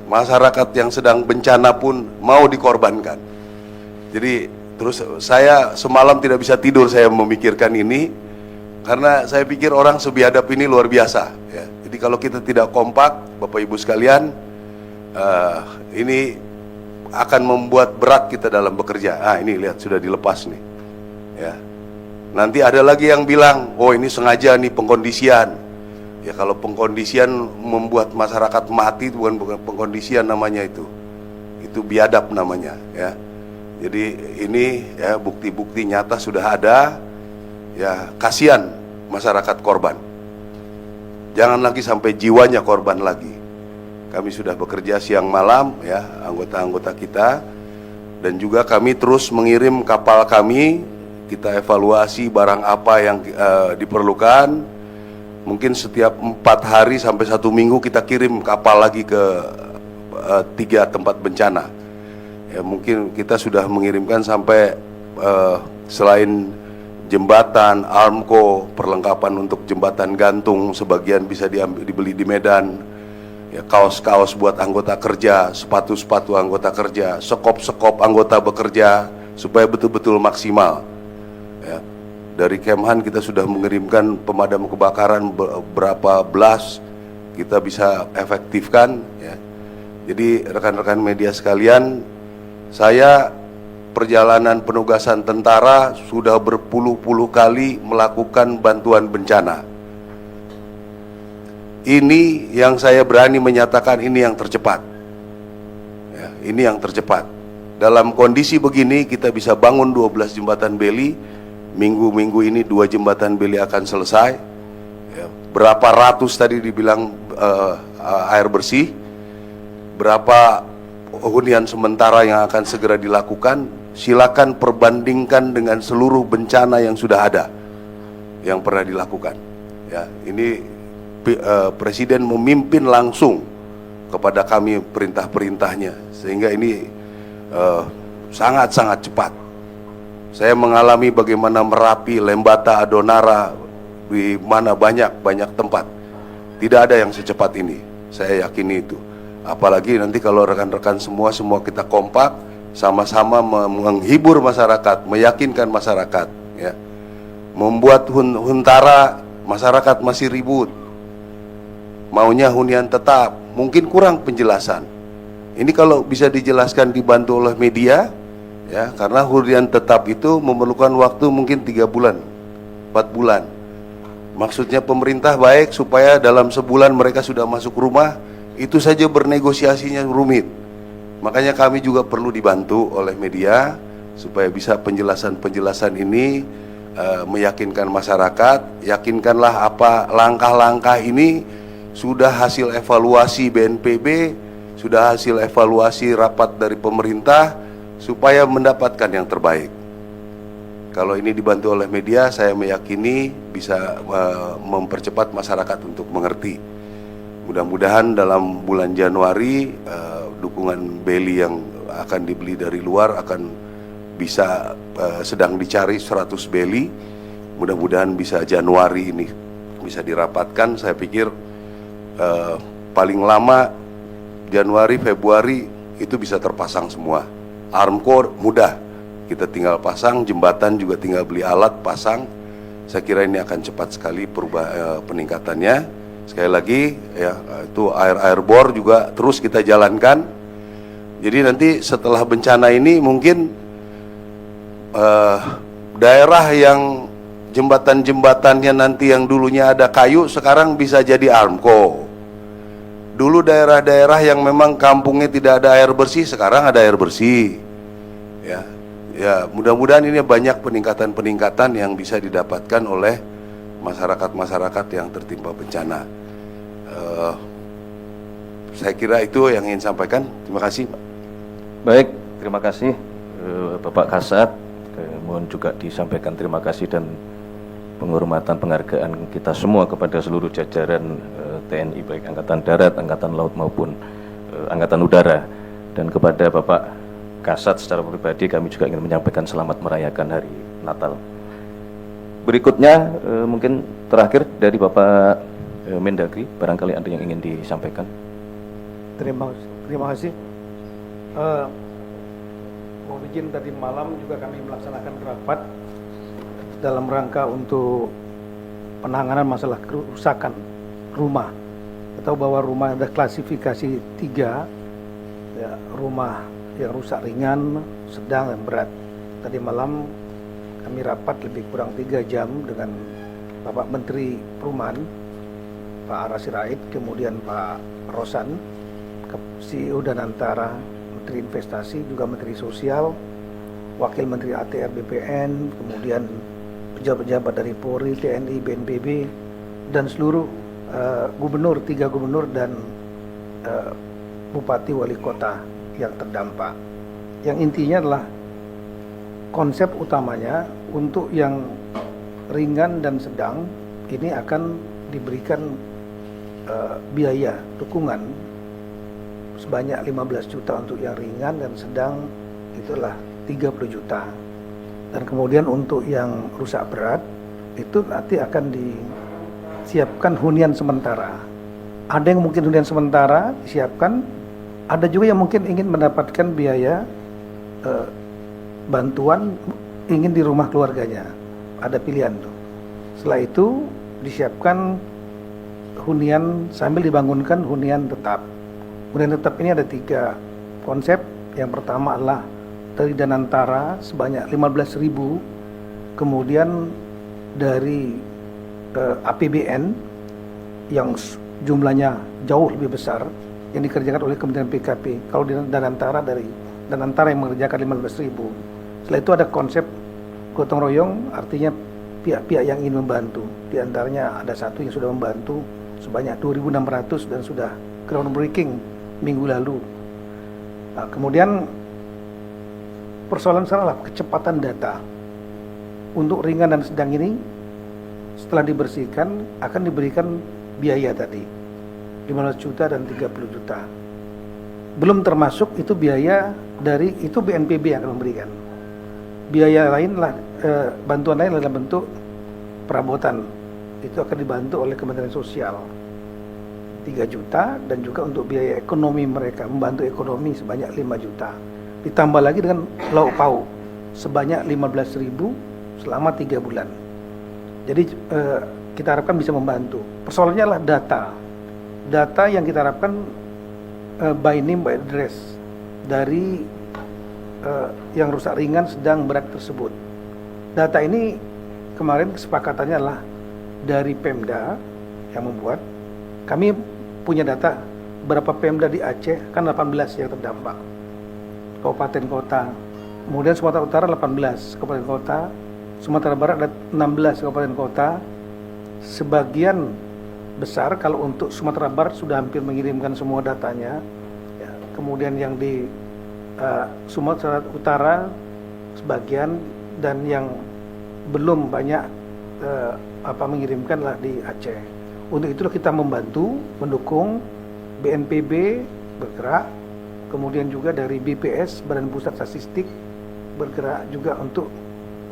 Speaker 6: masyarakat yang sedang bencana pun mau dikorbankan. Jadi terus saya semalam tidak bisa tidur, saya memikirkan ini karena saya pikir orang sebiadab ini luar biasa, ya. Jadi kalau kita tidak kompak, Bapak Ibu sekalian, ini akan membuat berat kita dalam bekerja. Ini lihat sudah dilepas nih, ya. Nanti ada lagi yang bilang, oh ini sengaja nih pengkondisian. Ya kalau pengkondisian membuat masyarakat mati, bukan pengkondisian namanya itu biadab namanya, ya. Jadi ini, ya, bukti-bukti nyata sudah ada. Ya, kasihan masyarakat korban. Jangan lagi sampai jiwanya korban lagi. Kami sudah bekerja siang malam, ya, anggota-anggota kita, dan juga kami terus mengirim kapal kami. Kita evaluasi barang apa yang diperlukan. Mungkin setiap 4 hari sampai 1 minggu kita kirim kapal lagi ke 3 tempat bencana. Ya, mungkin kita sudah mengirimkan sampai selain jembatan, Armco, perlengkapan untuk jembatan gantung, sebagian bisa dibeli di Medan. Ya, kaos-kaos buat anggota kerja, sepatu-sepatu anggota kerja, sekop-sekop anggota bekerja, supaya betul-betul maksimal. Ya. dari Kemhan kita sudah mengirimkan pemadam kebakaran berapa belas, kita bisa efektifkan ya. Jadi rekan-rekan media sekalian, saya perjalanan penugasan tentara sudah berpuluh-puluh kali melakukan bantuan bencana. Ini yang saya berani menyatakan ini yang tercepat ya, ini yang tercepat. Dalam kondisi begini kita bisa bangun 12 jembatan beli. Minggu-minggu ini 2 jembatan beli akan selesai ya, berapa ratus tadi dibilang air bersih, berapa hunian sementara yang akan segera dilakukan. Silakan perbandingkan dengan seluruh bencana yang sudah ada yang pernah dilakukan ya. Ini Presiden memimpin langsung kepada kami perintah-perintahnya, sehingga ini sangat-sangat cepat. Saya mengalami bagaimana Merapi, Lembata, Adonara, di mana banyak tempat. Tidak ada yang secepat ini, saya yakini itu. Apalagi nanti kalau rekan-rekan semua kita kompak, sama-sama menghibur masyarakat, meyakinkan masyarakat, ya. Membuat huntara, masyarakat masih ribut, maunya hunian tetap, mungkin kurang penjelasan. Ini kalau bisa dijelaskan, dibantu oleh media, ya, karena hunian tetap itu memerlukan waktu mungkin 3 bulan, 4 bulan. Maksudnya pemerintah baik supaya dalam sebulan mereka sudah masuk rumah, itu saja bernegosiasinya rumit. Makanya kami juga perlu dibantu oleh media supaya bisa penjelasan-penjelasan ini meyakinkan masyarakat. Yakinkanlah apa langkah-langkah ini sudah hasil evaluasi BNPB, sudah hasil evaluasi rapat dari pemerintah, supaya mendapatkan yang terbaik. Kalau ini dibantu oleh media, saya meyakini bisa mempercepat masyarakat untuk mengerti. Mudah-mudahan dalam bulan Januari dukungan beli yang akan dibeli dari luar akan bisa sedang dicari 100 beli. Mudah-mudahan bisa Januari ini bisa dirapatkan. Saya pikir paling lama Januari, Februari itu bisa terpasang semua. Armco mudah, kita tinggal pasang, jembatan juga tinggal beli alat, pasang. Saya kira ini akan cepat sekali peningkatannya. Sekali lagi ya, itu air bor juga terus kita jalankan. Jadi nanti setelah bencana ini mungkin daerah yang jembatan-jembatannya nanti yang dulunya ada kayu sekarang bisa jadi Armco. Dulu daerah-daerah yang memang kampungnya tidak ada air bersih, sekarang ada air bersih. Ya, mudah-mudahan ini banyak peningkatan-peningkatan yang bisa didapatkan oleh masyarakat-masyarakat yang tertimpa bencana. Saya kira itu yang ingin sampaikan. Terima kasih, Pak.
Speaker 1: Baik, terima kasih Bapak Kasat. Mohon juga disampaikan terima kasih dan penghormatan penghargaan kita semua kepada seluruh jajaran TNI, baik Angkatan Darat, Angkatan Laut maupun Angkatan Udara. Dan kepada Bapak Kasat secara pribadi kami juga ingin menyampaikan selamat merayakan Hari Natal. Berikutnya mungkin terakhir dari Bapak Mendagri, barangkali ada yang ingin disampaikan.
Speaker 7: Terima kasih. Mohon izin, tadi malam juga kami melaksanakan rapat dalam rangka untuk penanganan masalah kerusakan rumah. Kita tahu bahwa rumah ada klasifikasi 3, ya, rumah yang rusak ringan, sedang, dan berat. Tadi malam kami rapat lebih kurang 3 jam dengan Bapak Menteri Perumahan, Pak Ara Sirait, kemudian Pak Rosan, CEO Danantara, Menteri Investasi, juga Menteri Sosial, Wakil Menteri ATR BPN, kemudian pejabat-pejabat dari Polri, TNI, BNPB, dan seluruh gubernur, 3 gubernur dan bupati wali kota yang terdampak. Yang intinya adalah konsep utamanya untuk yang ringan dan sedang ini akan diberikan biaya dukungan sebanyak 15 juta untuk yang ringan, dan sedang itulah 30 juta. Dan kemudian untuk yang rusak berat itu nanti akan disiapkan hunian sementara. Ada yang mungkin hunian sementara disiapkan, ada juga yang mungkin ingin mendapatkan biaya bantuan, ingin di rumah keluarganya. ada pilihan tuh. Setelah itu disiapkan hunian sambil dibangunkan hunian tetap. Hunian tetap ini ada 3 konsep. Yang pertama adalah dari Danantara sebanyak 15.000, kemudian dari APBN yang jumlahnya jauh lebih besar yang dikerjakan oleh Kementerian PKP. Kalau di Danantara dari Danantara yang mengerjakan 15.000. Setelah itu ada konsep gotong royong, artinya pihak-pihak yang ingin membantu. Di antaranya ada satu yang sudah membantu sebanyak 2.600 dan sudah groundbreaking minggu lalu. Nah, kemudian persoalan salah kecepatan data. Untuk ringan dan sedang ini setelah dibersihkan akan diberikan biaya tadi 15 juta dan 30 juta. Belum termasuk itu biaya dari itu BNPB yang akan memberikan. Biaya lain lah, bantuan lain dalam bentuk perabotan. Itu akan dibantu oleh Kementerian Sosial 3 juta, dan juga untuk biaya ekonomi mereka, membantu ekonomi sebanyak 5 juta. Ditambah lagi dengan lauk pauk sebanyak 15.000 selama 3 bulan. Jadi kita harapkan bisa membantu. Persoalannya adalah data. Data yang kita harapkan by name by address dari yang rusak ringan, sedang, berat tersebut. Data ini kemarin kesepakatannya adalah dari Pemda yang membuat. Kami punya data berapa Pemda di Aceh, kan 18 yang terdampak. Kabupaten kota. Kemudian Sumatera Utara 18 kabupaten kota, Sumatera Barat ada 16 kabupaten kota. Sebagian besar kalau untuk Sumatera Barat sudah hampir mengirimkan semua datanya. Ya, kemudian yang di Sumatera Utara sebagian, dan yang belum banyak mengirimkanlah di Aceh. Untuk itulah kita membantu, mendukung BNPB bergerak, kemudian juga dari BPS, Badan Pusat Statistik, bergerak juga untuk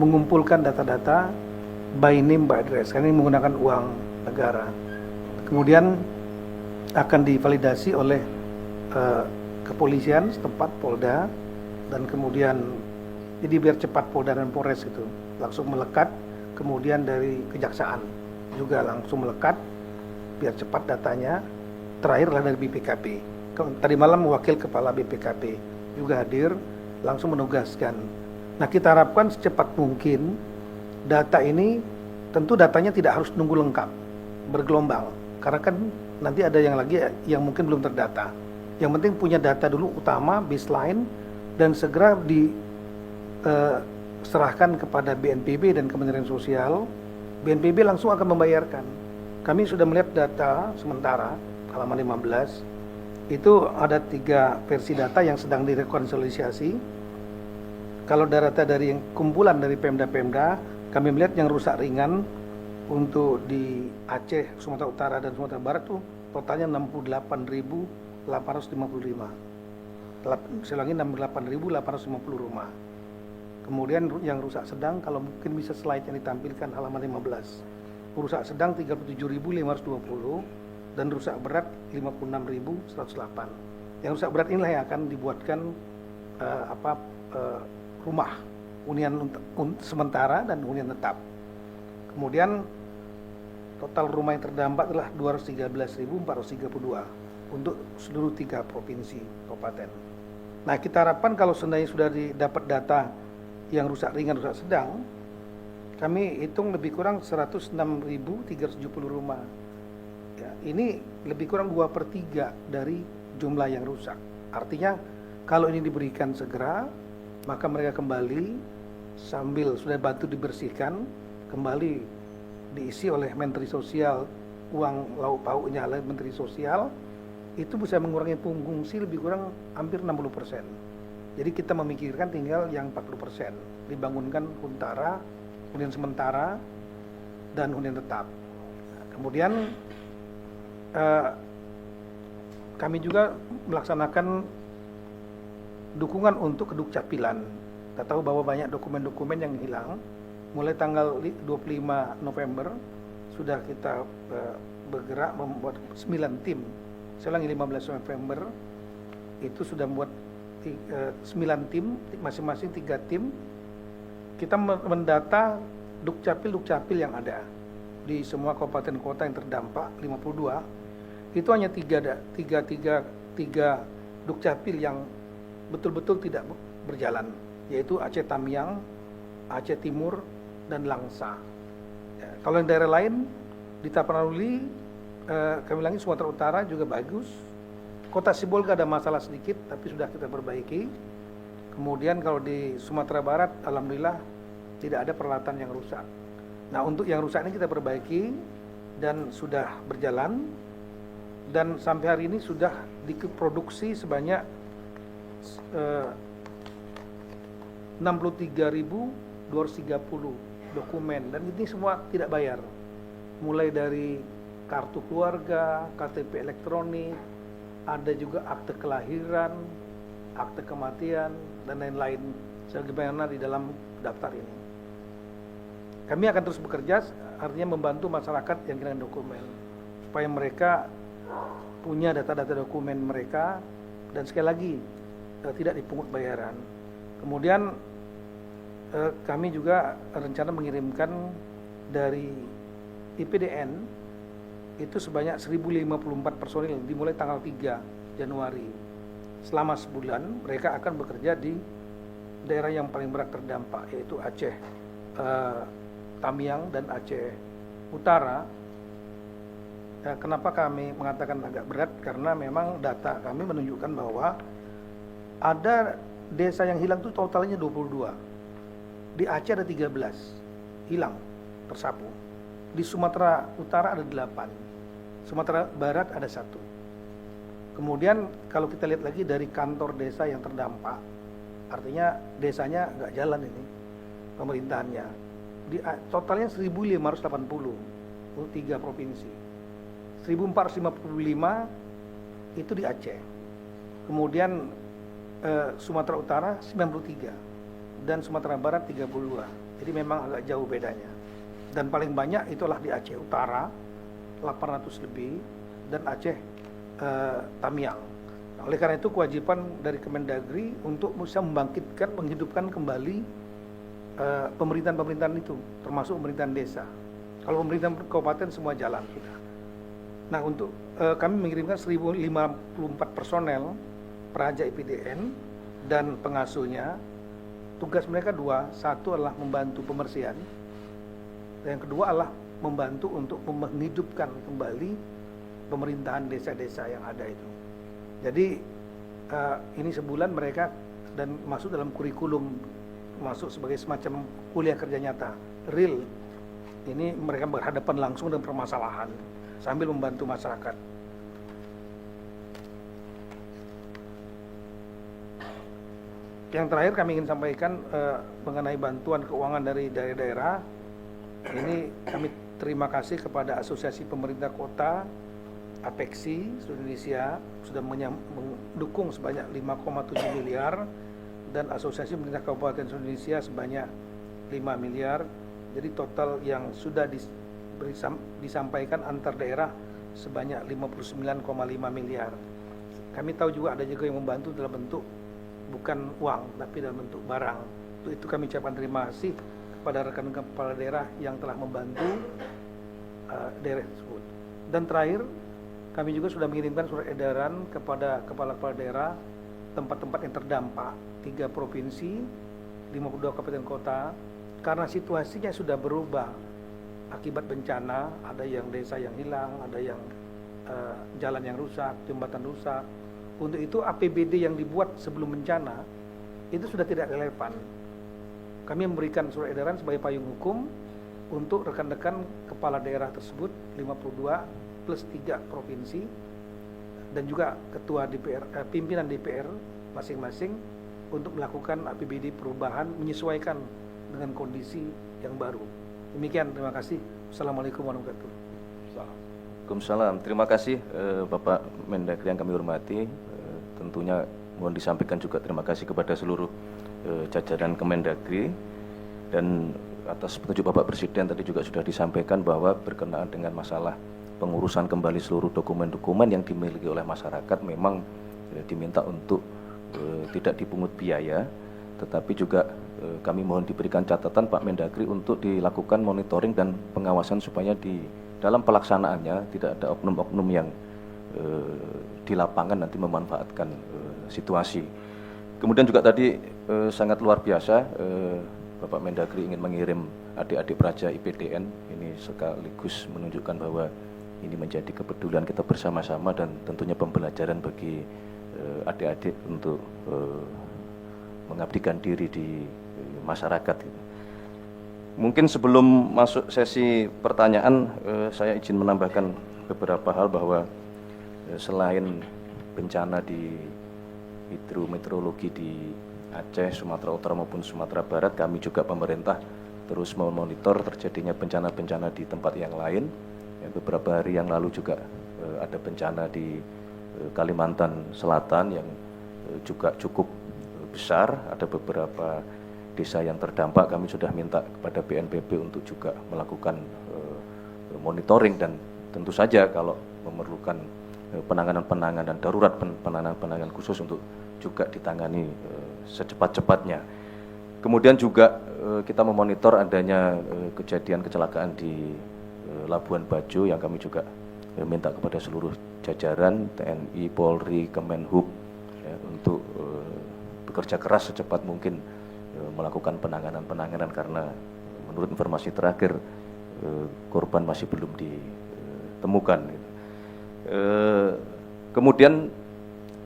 Speaker 7: mengumpulkan data-data by name by address, karena ini menggunakan uang negara. Kemudian akan divalidasi oleh kepolisian setempat, Polda, dan kemudian jadi biar cepat Polda dan Polres itu langsung melekat, kemudian dari Kejaksaan juga langsung melekat biar cepat datanya. Terakhirlah dari BPKP. Tadi malam wakil kepala BPKP juga hadir, langsung menugaskan. Nah, kita harapkan secepat mungkin data ini, tentu datanya tidak harus nunggu lengkap, bergelombang, karena kan nanti ada yang lagi yang mungkin belum terdata. Yang penting punya data dulu utama, baseline, dan segera diserahkan kepada BNPB dan Kementerian Sosial. BNPB langsung akan membayarkan. Kami sudah melihat data sementara, halaman 15, itu ada 3 versi data yang sedang direkonsiliasi. Kalau data dari yang kumpulan dari Pemda-Pemda, kami melihat yang rusak ringan untuk di Aceh, Sumatera Utara, dan Sumatera Barat itu totalnya 68.855. Saya ulangi, 68.850 rumah. Kemudian yang rusak sedang, kalau mungkin bisa slide yang ditampilkan halaman 15. Rusak sedang 37.520 dan rusak berat 56.108. Yang rusak berat inilah yang akan dibuatkan rumah, hunian sementara dan hunian tetap. Kemudian total rumah yang terdampak adalah 213.432 untuk seluruh 3 provinsi kabupaten. Nah, kita harapkan kalau seandainya sudah didapat data yang rusak ringan, rusak sedang, kami hitung lebih kurang 106.370 rumah. Ya, ini lebih kurang 2/3 dari jumlah yang rusak. Artinya kalau ini diberikan segera, maka mereka kembali sambil sudah bantu dibersihkan, kembali diisi oleh Menteri Sosial, uang lauk pauknya oleh Menteri Sosial, itu bisa mengurangi pengungsi lebih kurang hampir 60%. Jadi kita memikirkan tinggal yang 40%, dibangunkan huntara, hunian sementara, dan hunian tetap. Kemudian kami juga melaksanakan dukungan untuk Kedukcapilan. Kita tahu bahwa banyak dokumen-dokumen yang hilang. Mulai tanggal 25 November sudah kita bergerak membuat 9 tim. Saya ulangi, 15 November itu sudah membuat 9 tim, masing-masing 3 tim. Kita mendata dukcapil yang ada di semua kabupaten kota yang terdampak 52 itu hanya tiga dukcapil yang betul-betul tidak berjalan, yaitu Aceh Tamiang, Aceh Timur, dan Langsa. Ya, kalau yang daerah lain di Tapanuli, kami ulangi, Sumatera Utara juga bagus. Kota Sibolga ada masalah sedikit, tapi sudah kita perbaiki. Kemudian kalau di Sumatera Barat, alhamdulillah tidak ada peralatan yang rusak. Nah, untuk yang rusak ini kita perbaiki dan sudah berjalan. Dan sampai hari ini sudah diproduksi sebanyak 63.230 dokumen, dan ini semua tidak bayar. Mulai dari kartu keluarga, KTP elektronik, ada juga akte kelahiran, akte kematian, dan lain-lain sebagaimana di dalam daftar ini. Kami akan terus bekerja, artinya membantu masyarakat yang kehilangan dokumen, supaya mereka punya data-data dokumen mereka, dan sekali lagi tidak dipungut bayaran. Kemudian kami juga rencana mengirimkan dari IPDN itu sebanyak 1.054 personil dimulai tanggal 3 Januari. Selama sebulan mereka akan bekerja di daerah yang paling berat terdampak, yaitu Aceh Tamiang dan Aceh Utara. Kenapa kami mengatakan agak berat? Karena memang data kami menunjukkan bahwa ada desa yang hilang itu totalnya 22. Di Aceh ada 13 hilang, tersapu. Di Sumatera Utara ada 8. Sumatera Barat ada 1. Kemudian kalau kita lihat lagi dari kantor desa yang terdampak, artinya desanya nggak jalan ini pemerintahannya. Totalnya 1.580 untuk 3 provinsi. 1.455 itu di Aceh. Kemudian Sumatera Utara 93 dan Sumatera Barat 32. Jadi memang agak jauh bedanya. Dan paling banyak itulah di Aceh Utara 800 lebih dan Aceh Tamiang. Nah, oleh karena itu kewajiban dari Kemendagri untuk bisa membangkitkan, menghidupkan kembali pemerintahan-pemerintahan itu, termasuk pemerintahan desa. Kalau pemerintahan kabupaten semua jalan sudah. Nah, untuk kami mengirimkan 1.054 personel peraja IPDN dan pengasuhnya. Tugas mereka 2, satu adalah membantu pembersihan, dan yang kedua adalah membantu untuk menghidupkan kembali pemerintahan desa-desa yang ada itu. Jadi ini sebulan mereka dan masuk dalam kurikulum, masuk sebagai semacam kuliah kerja nyata, real. Ini mereka berhadapan langsung dengan permasalahan sambil membantu masyarakat. Yang terakhir kami ingin sampaikan mengenai bantuan keuangan dari daerah-daerah. Ini kami terima kasih kepada Asosiasi Pemerintah Kota APEKSI Indonesia sudah mendukung sebanyak 5,7 miliar dan Asosiasi Pemerintah Kabupaten Indonesia sebanyak 5 miliar. Jadi total yang sudah disampaikan antar daerah sebanyak 59,5 miliar. Kami tahu juga ada juga yang membantu dalam bentuk bukan uang tapi dalam bentuk barang. Untuk itu kami ucapkan terima kasih kepada rekan kepala daerah yang telah membantu daerah tersebut. Dan terakhir, kami juga sudah mengirimkan surat edaran kepada kepala-kepala daerah tempat-tempat yang terdampak 3 provinsi, 52 kabupaten kota, karena situasinya sudah berubah akibat bencana. Ada yang desa yang hilang, ada yang jalan yang rusak, jembatan rusak. Untuk itu APBD yang dibuat sebelum bencana itu sudah tidak relevan. Kami memberikan surat edaran sebagai payung hukum untuk rekan-rekan kepala daerah tersebut 52 plus 3 provinsi dan juga ketua DPR, pimpinan DPR masing-masing untuk melakukan APBD perubahan menyesuaikan dengan kondisi yang baru. Demikian, terima kasih. Assalamualaikum warahmatullahi wabarakatuh.
Speaker 1: Waalaikumsalam. Terima kasih Bapak Mendagri yang kami hormati. Tentunya mohon disampaikan juga terima kasih kepada seluruh jajaran Kemendagri, dan atas petunjuk Bapak Presiden tadi juga sudah disampaikan bahwa berkenaan dengan masalah pengurusan kembali seluruh dokumen-dokumen yang dimiliki oleh masyarakat memang diminta untuk tidak dipungut biaya, tetapi juga kami mohon diberikan catatan Pak Mendagri untuk dilakukan monitoring dan pengawasan supaya di dalam pelaksanaannya tidak ada oknum-oknum yang di lapangan nanti memanfaatkan situasi. Kemudian juga tadi sangat luar biasa Bapak Mendagri ingin mengirim adik-adik praja IPDN, ini sekaligus menunjukkan bahwa ini menjadi kepedulian kita bersama-sama dan tentunya pembelajaran bagi adik-adik untuk mengabdikan diri di masyarakat. Mungkin sebelum masuk sesi pertanyaan, saya izin menambahkan beberapa hal bahwa selain bencana di hidrometeorologi di Aceh, Sumatera Utara maupun Sumatera Barat, kami juga pemerintah terus memonitor terjadinya bencana-bencana di tempat yang lain. Beberapa hari yang lalu juga ada bencana di Kalimantan Selatan yang juga cukup besar, ada beberapa desa yang terdampak. Kami sudah minta kepada BNPB untuk juga melakukan monitoring dan tentu saja kalau memerlukan penanganan-penanganan darurat, penanganan khusus untuk juga ditangani secepat-cepatnya. Kemudian juga kita memonitor adanya kejadian kecelakaan di Labuan Bajo yang kami juga minta kepada seluruh jajaran TNI, Polri, Kemenhub ya, untuk bekerja keras secepat mungkin melakukan penanganan karena menurut informasi terakhir korban masih belum ditemukan. Kemudian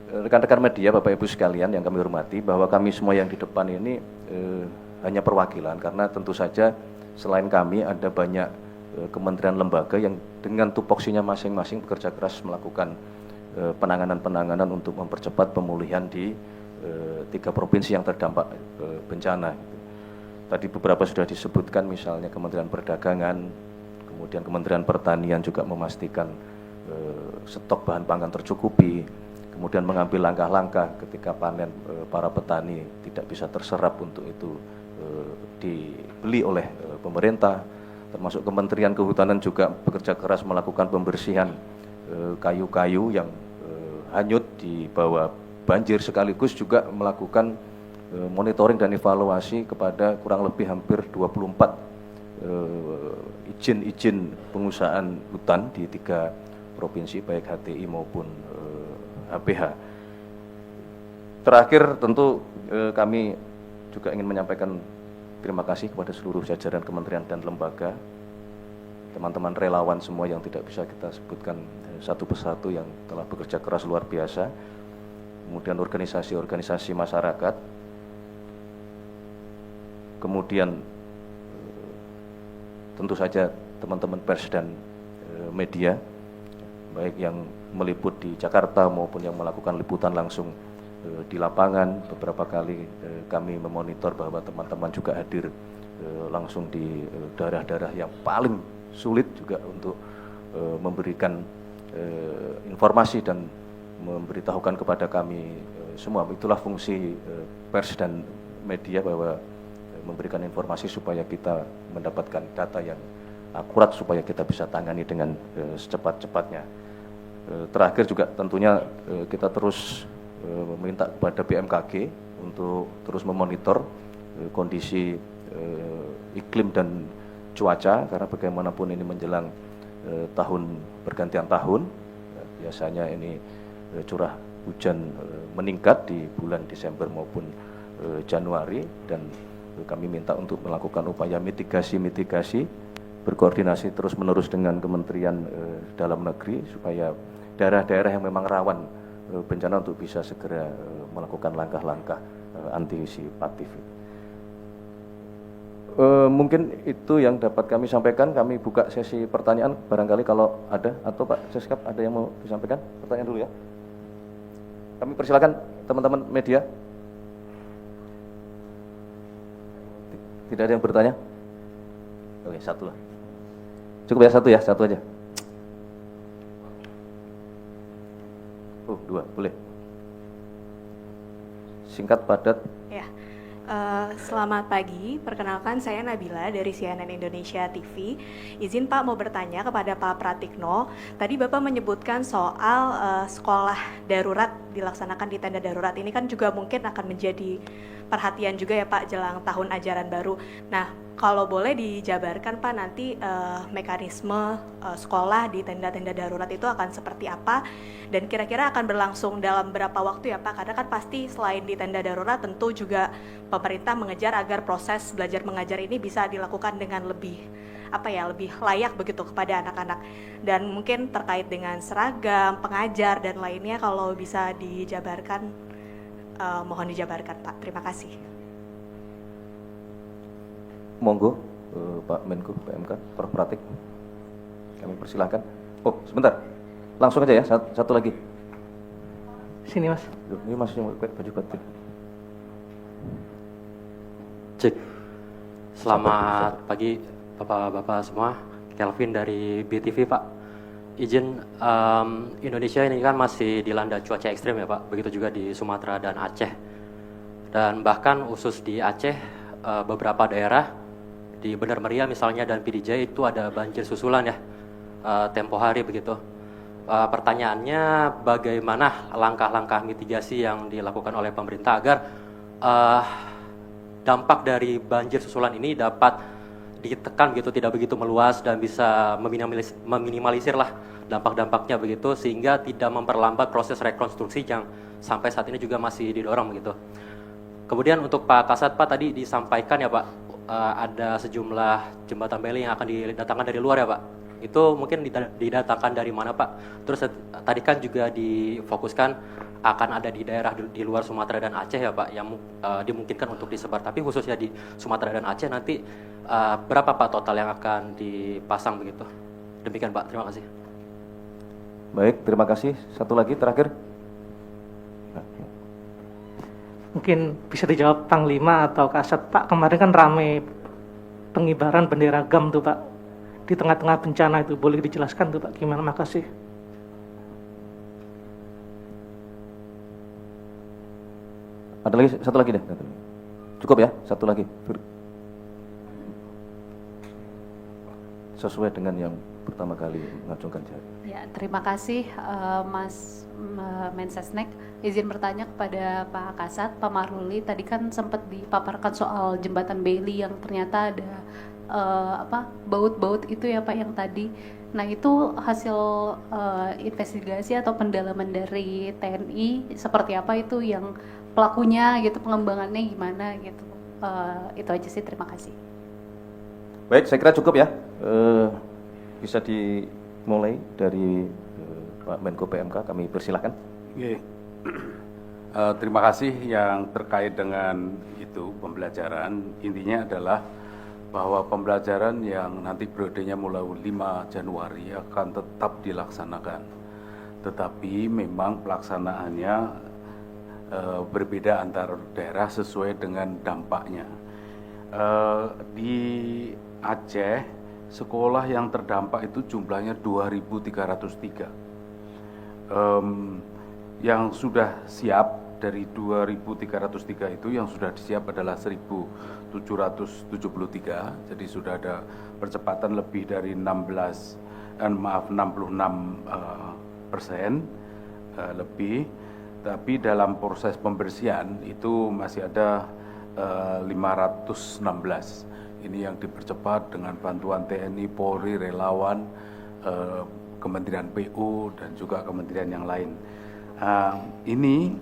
Speaker 1: rekan-rekan media, Bapak Ibu sekalian yang kami hormati, bahwa kami semua yang di depan ini hanya perwakilan karena tentu saja selain kami ada banyak kementerian lembaga yang dengan tupoksinya masing-masing bekerja keras melakukan penanganan untuk mempercepat pemulihan di 3 provinsi yang terdampak bencana. Tadi beberapa sudah disebutkan, misalnya Kementerian Perdagangan, kemudian Kementerian Pertanian juga memastikan stok bahan pangan tercukupi, kemudian mengambil langkah-langkah ketika panen para petani tidak bisa terserap untuk itu dibeli oleh pemerintah, termasuk Kementerian Kehutanan juga bekerja keras melakukan pembersihan kayu-kayu yang hanyut di bawah banjir, sekaligus juga melakukan monitoring dan evaluasi kepada kurang lebih hampir 24 izin pengusahaan hutan di 3 provinsi baik HTI maupun HPH. Terakhir tentu kami juga ingin menyampaikan terima kasih kepada seluruh jajaran kementerian dan lembaga, teman-teman relawan semua yang tidak bisa kita sebutkan satu persatu yang telah bekerja keras luar biasa, kemudian organisasi-organisasi masyarakat, kemudian tentu saja teman-teman pers dan media, baik yang meliput di Jakarta maupun yang melakukan liputan langsung di lapangan. Beberapa kali kami memonitor bahwa teman-teman juga hadir langsung di daerah-daerah yang paling sulit juga untuk memberikan informasi dan memberitahukan kepada kami semua. Itulah fungsi pers dan media, bahwa memberikan informasi supaya kita mendapatkan data yang akurat supaya kita bisa tangani dengan secepat-cepatnya. Terakhir juga tentunya kita terus meminta kepada BMKG untuk terus memonitor kondisi iklim dan cuaca, karena bagaimanapun ini menjelang tahun pergantian tahun, biasanya ini curah hujan meningkat di bulan Desember maupun Januari, dan kami minta untuk melakukan upaya mitigasi berkoordinasi terus-menerus dengan Kementerian Dalam Negeri supaya daerah-daerah yang memang rawan bencana untuk bisa segera melakukan langkah-langkah antisipatif. Mungkin itu yang dapat kami sampaikan. Kami buka sesi pertanyaan, barangkali kalau ada, atau Pak Seskap ada yang mau disampaikan, pertanyaan dulu ya. Kami persilakan teman-teman media. Tidak ada yang bertanya? Oke, satu lah. Cukup ya, satu aja. Dua, boleh. Singkat, padat.
Speaker 8: Ya, Selamat pagi, perkenalkan saya Nabila dari CNN Indonesia TV. Izin Pak mau bertanya kepada Pak Pratikno. Tadi Bapak menyebutkan soal sekolah darurat dilaksanakan di tenda darurat. Ini kan juga mungkin akan menjadi perhatian juga ya Pak jelang tahun ajaran baru. Nah, kalau boleh dijabarkan Pak nanti mekanisme sekolah di tenda-tenda darurat itu akan seperti apa dan kira-kira akan berlangsung dalam berapa waktu ya Pak? Karena kan pasti selain di tenda darurat tentu juga pemerintah mengejar agar proses belajar mengajar ini bisa dilakukan dengan lebih lebih layak begitu kepada anak-anak. Dan mungkin terkait dengan seragam, pengajar dan lainnya kalau bisa dijabarkan mohon dijabarkan Pak. Terima kasih.
Speaker 1: Monggo, Pak Menko PMK, Prof. Pratik. Kami persilahkan. Oh, sebentar. Langsung aja ya, satu lagi.
Speaker 7: Sini Mas.
Speaker 1: Ini masih baju batik.
Speaker 9: Cek. Selamat pagi Bapak-Bapak semua. Kelvin dari BTV Pak. Izin Indonesia ini kan masih dilanda cuaca ekstrim ya Pak. Begitu juga di Sumatera dan Aceh. Dan bahkan khusus di Aceh beberapa daerah di Benar Meriah misalnya dan PDJ itu ada banjir susulan ya tempo hari begitu. Pertanyaannya bagaimana langkah-langkah mitigasi yang dilakukan oleh pemerintah agar dampak dari banjir susulan ini dapat ditekan gitu, tidak begitu meluas dan bisa meminimalisir lah dampak-dampaknya begitu sehingga tidak memperlambat proses rekonstruksi yang sampai saat ini juga masih didorong begitu. Kemudian untuk Pak Kasat Pak tadi disampaikan ya Pak ada sejumlah jembatan bailey yang akan didatangkan dari luar ya Pak. Itu mungkin didatangkan dari mana Pak? Terus tadi kan juga difokuskan akan ada di daerah di luar Sumatera dan Aceh ya Pak yang dimungkinkan untuk disebar. Tapi khususnya di Sumatera dan Aceh nanti berapa Pak total yang akan dipasang begitu? Demikian Pak, terima kasih.
Speaker 1: Baik, terima kasih. Satu lagi terakhir.
Speaker 10: Mungkin bisa dijawab Panglima atau Kasat Pak. Kemarin kan rame pengibaran bendera GAM tuh Pak di tengah-tengah bencana itu, boleh dijelaskan tuh Pak gimana? Makasih.
Speaker 1: Ada lagi, satu lagi deh. Cukup ya, satu lagi. Sesuai dengan yang pertama kali mengacungkan jari.
Speaker 11: Ya, terima kasih Mas Mensesnek. Izin bertanya kepada Pak Kasat, Pak Maruli, tadi kan sempat dipaparkan soal jembatan Bailey yang ternyata ada baut-baut itu ya Pak yang tadi. Nah itu hasil investigasi atau pendalaman dari TNI seperti apa itu yang pelakunya gitu, pengembangannya gimana gitu. Itu aja sih, terima kasih.
Speaker 1: Baik, saya kira cukup ya. Bisa dimulai dari Pak Menko PMK, kami persilahkan.
Speaker 2: Oke. Terima kasih yang terkait dengan itu pembelajaran. Intinya adalah bahwa pembelajaran yang nanti periodenya mulai 5 Januari akan tetap dilaksanakan. Tetapi memang pelaksanaannya berbeda antar daerah sesuai dengan dampaknya. Di Aceh, sekolah yang terdampak itu jumlahnya 2.303. Yang sudah siap dari 2.303 itu yang sudah disiap adalah 1.773, jadi sudah ada percepatan lebih dari 66% lebih. Tapi dalam proses pembersihan itu masih ada 516. Ini yang dipercepat dengan bantuan TNI, Polri, relawan, Kementerian PU dan juga kementerian yang lain. Ini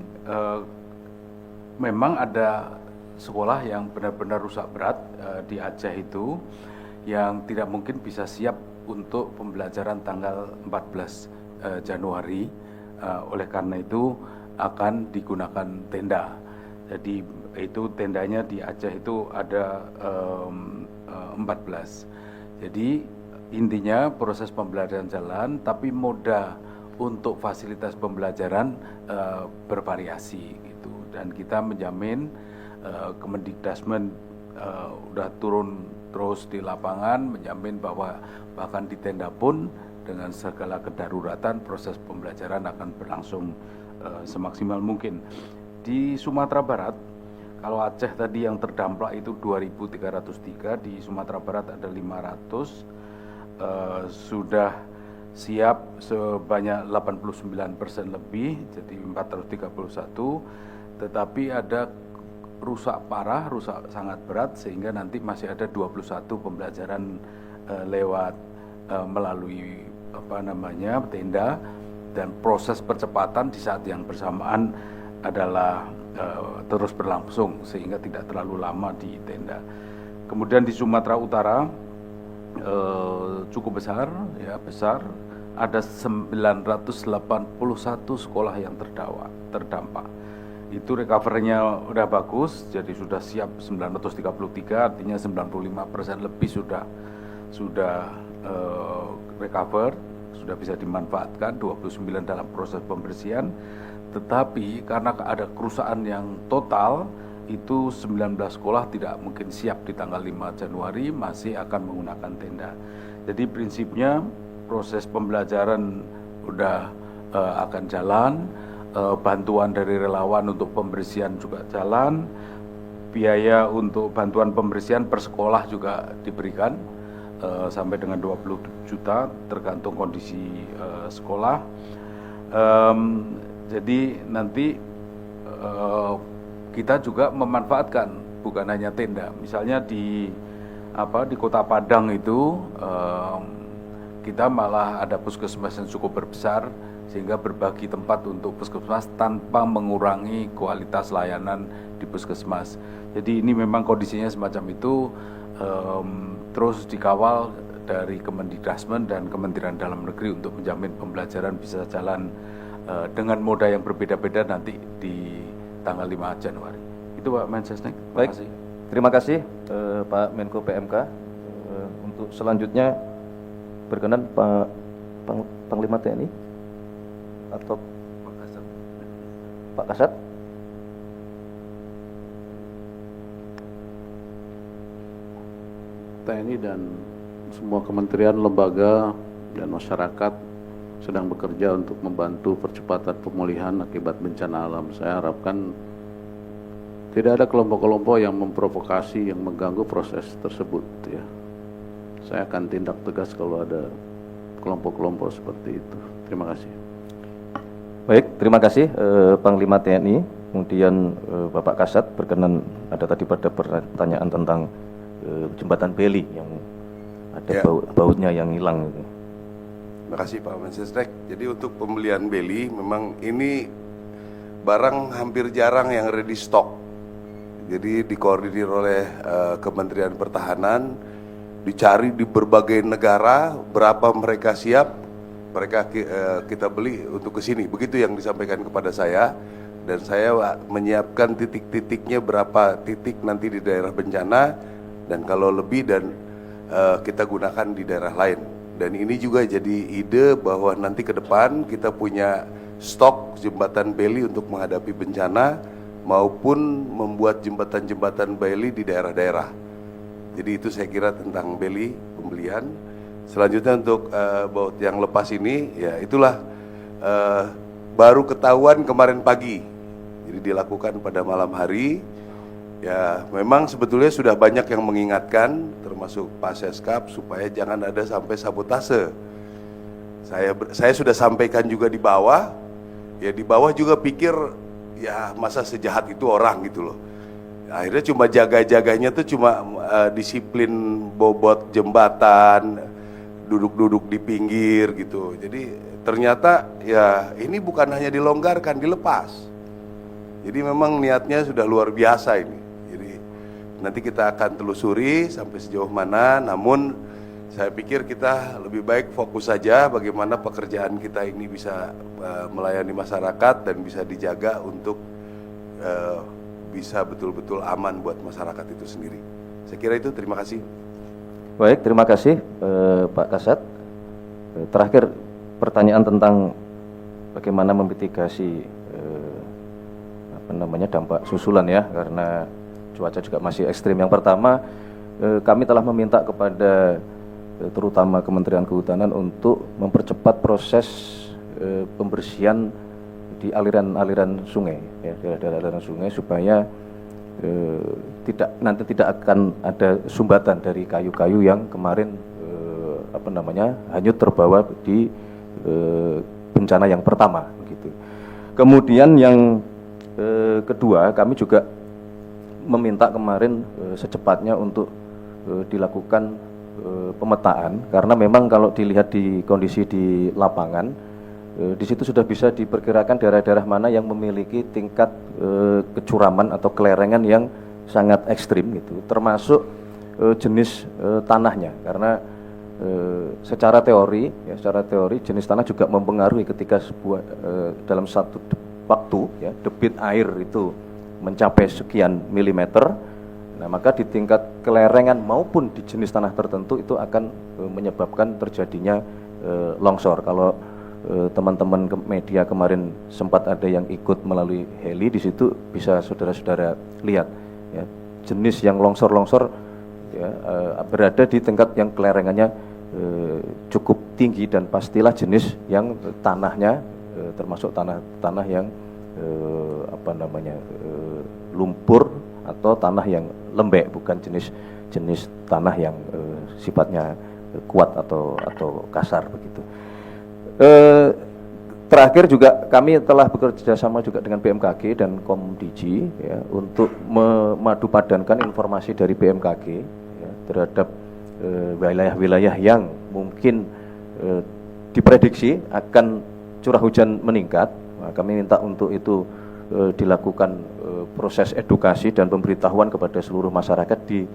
Speaker 2: memang ada sekolah yang benar-benar rusak berat di Aceh itu yang tidak mungkin bisa siap untuk pembelajaran tanggal 14 Januari. Oleh karena itu akan digunakan tenda. Jadi itu tendanya di Aceh itu ada 14. Jadi intinya proses pembelajaran jalan, tapi moda untuk fasilitas pembelajaran bervariasi gitu. Dan kita menjamin Kemendikbudrismen udah turun terus di lapangan, menjamin bahwa bahkan di tenda pun dengan segala kedaruratan proses pembelajaran akan berlangsung semaksimal mungkin. Di Sumatera Barat Kalau Aceh tadi yang terdampak itu 2.303, di Sumatera Barat ada 500, sudah siap sebanyak 89% lebih, jadi 431, tetapi ada rusak parah, rusak sangat berat, sehingga nanti masih ada 21 pembelajaran lewat melalui tenda, dan proses percepatan di saat yang bersamaan adalah terus berlangsung sehingga tidak terlalu lama di tenda. Kemudian di Sumatera Utara cukup besar, ada 981 sekolah yang terdampak. Itu recovery-nya udah bagus, jadi sudah siap 933, artinya 95% lebih sudah recover, sudah bisa dimanfaatkan, 29 dalam proses pembersihan. Tetapi karena ada kerusakan yang total, itu 19 sekolah tidak mungkin siap di tanggal 5 Januari, masih akan menggunakan tenda. Jadi prinsipnya proses pembelajaran udah akan jalan, bantuan dari relawan untuk pembersihan juga jalan, biaya untuk bantuan pembersihan per sekolah juga diberikan sampai dengan 20 juta tergantung kondisi sekolah. Jadi nanti kita juga memanfaatkan bukan hanya tenda. Misalnya di Kota Padang itu kita malah ada puskesmas yang cukup berbesar, sehingga berbagi tempat untuk puskesmas tanpa mengurangi kualitas layanan di puskesmas. Jadi ini memang kondisinya semacam itu, terus dikawal dari Kemendikbud dan Kementerian Dalam Negeri untuk menjamin pembelajaran bisa jalan dengan moda yang berbeda-beda nanti di tanggal 5 Januari. Itu Pak Mensesnek.
Speaker 1: Baik, terima kasih Pak Menko PMK. Untuk selanjutnya berkenan Pak Panglima TNI atau Pak Kasat.
Speaker 3: TNI dan semua kementerian, lembaga, dan masyarakat sedang bekerja untuk membantu percepatan pemulihan akibat bencana alam. Saya harapkan tidak ada kelompok-kelompok yang memprovokasi, yang mengganggu proses tersebut. Ya, saya akan tindak tegas kalau ada kelompok-kelompok seperti itu. Terima kasih.
Speaker 1: Baik, terima kasih Panglima TNI. Kemudian Bapak Kasat berkenan, ada tadi pada pertanyaan tentang jembatan Beli yang ada bautnya yang hilang.
Speaker 6: Terima kasih Pak Mensesnek. Jadi untuk pembelian Beli memang ini barang hampir jarang yang ready stock. Jadi dikoordinir oleh Kementerian Pertahanan, dicari di berbagai negara berapa mereka siap, mereka kita beli untuk ke sini. Begitu yang disampaikan kepada saya, dan saya menyiapkan titik-titiknya berapa titik nanti di daerah bencana, dan kalau lebih dan kita gunakan di daerah lain. Dan ini juga jadi ide bahwa nanti ke depan kita punya stok jembatan Beli untuk menghadapi bencana maupun membuat jembatan-jembatan Beli di daerah-daerah. Jadi itu saya kira tentang Beli, pembelian. Selanjutnya untuk baut yang lepas ini, ya itulah baru ketahuan kemarin pagi. Jadi dilakukan pada malam hari. Ya, memang sebetulnya sudah banyak yang mengingatkan, termasuk Pak Seskap, supaya jangan ada sampai sabotase. Saya sudah sampaikan juga di bawah, ya di bawah juga pikir, ya masa sejahat itu orang gitu loh. Akhirnya cuma jaga-jaganya tuh cuma disiplin bobot jembatan, duduk-duduk di pinggir gitu. Jadi ternyata ya ini bukan hanya dilonggarkan, dilepas. Jadi memang niatnya sudah luar biasa ini. Nanti kita akan telusuri sampai sejauh mana, namun saya pikir kita lebih baik fokus saja bagaimana pekerjaan kita ini bisa melayani masyarakat dan bisa dijaga untuk bisa betul-betul aman buat masyarakat itu sendiri. Saya kira itu, terima kasih.
Speaker 1: Baik, terima kasih Pak Kasat. Terakhir pertanyaan tentang bagaimana memitigasi dampak susulan ya, karena cuaca juga masih ekstrim. Yang pertama, kami telah meminta kepada terutama Kementerian Kehutanan untuk mempercepat proses pembersihan di aliran-aliran sungai, ya, daerah-daerah aliran sungai, supaya tidak akan ada sumbatan dari kayu-kayu yang kemarin hanyut terbawa di bencana yang pertama begitu. Kemudian yang kedua, kami juga meminta kemarin secepatnya untuk dilakukan pemetaan, karena memang kalau dilihat di kondisi di lapangan, di situ sudah bisa diperkirakan daerah-daerah mana yang memiliki tingkat kecuraman atau kelerengan yang sangat ekstrim gitu, termasuk jenis tanahnya, karena secara teori jenis tanah juga mempengaruhi ketika dalam satu waktu ya debit air itu mencapai sekian milimeter. Nah, maka di tingkat kelerengan maupun di jenis tanah tertentu itu akan menyebabkan terjadinya longsor. Kalau teman-teman media kemarin sempat ada yang ikut melalui heli, di situ bisa saudara-saudara lihat ya, jenis yang longsor-longsor ya, berada di tingkat yang kelerengannya cukup tinggi, dan pastilah jenis yang tanahnya termasuk tanah yang lumpur atau tanah yang lembek, bukan jenis tanah yang sifatnya kuat atau kasar begitu. Terakhir juga kami telah bekerja sama juga dengan BMKG dan Komdigi ya, untuk memadupadankan informasi dari BMKG ya, terhadap wilayah-wilayah yang mungkin diprediksi akan curah hujan meningkat. Nah, kami minta untuk itu dilakukan proses edukasi dan pemberitahuan kepada seluruh masyarakat di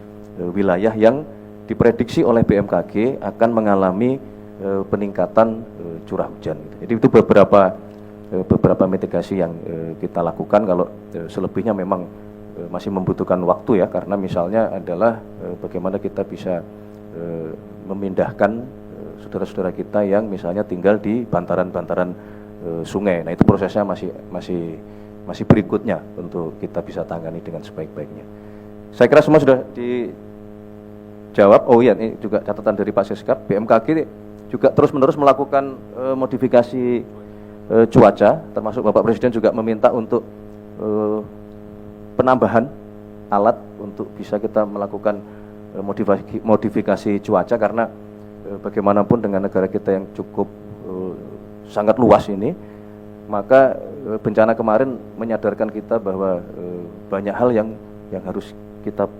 Speaker 1: wilayah yang diprediksi oleh BMKG akan mengalami peningkatan curah hujan. Jadi itu beberapa mitigasi yang kita lakukan. Kalau selebihnya memang masih membutuhkan waktu ya, karena misalnya adalah bagaimana kita bisa memindahkan saudara-saudara kita yang misalnya tinggal di bantaran-bantaran sungai. Nah, itu prosesnya masih berikutnya untuk kita bisa tangani dengan sebaik-baiknya. Saya kira semua sudah dijawab. Oh iya, ini juga catatan dari Pak Seskap. BMKG juga terus-menerus melakukan modifikasi cuaca, termasuk Bapak Presiden juga meminta untuk penambahan alat untuk bisa kita melakukan modifikasi cuaca, karena bagaimanapun dengan negara kita yang cukup sangat luas ini, maka bencana kemarin menyadarkan kita bahwa banyak hal yang harus kita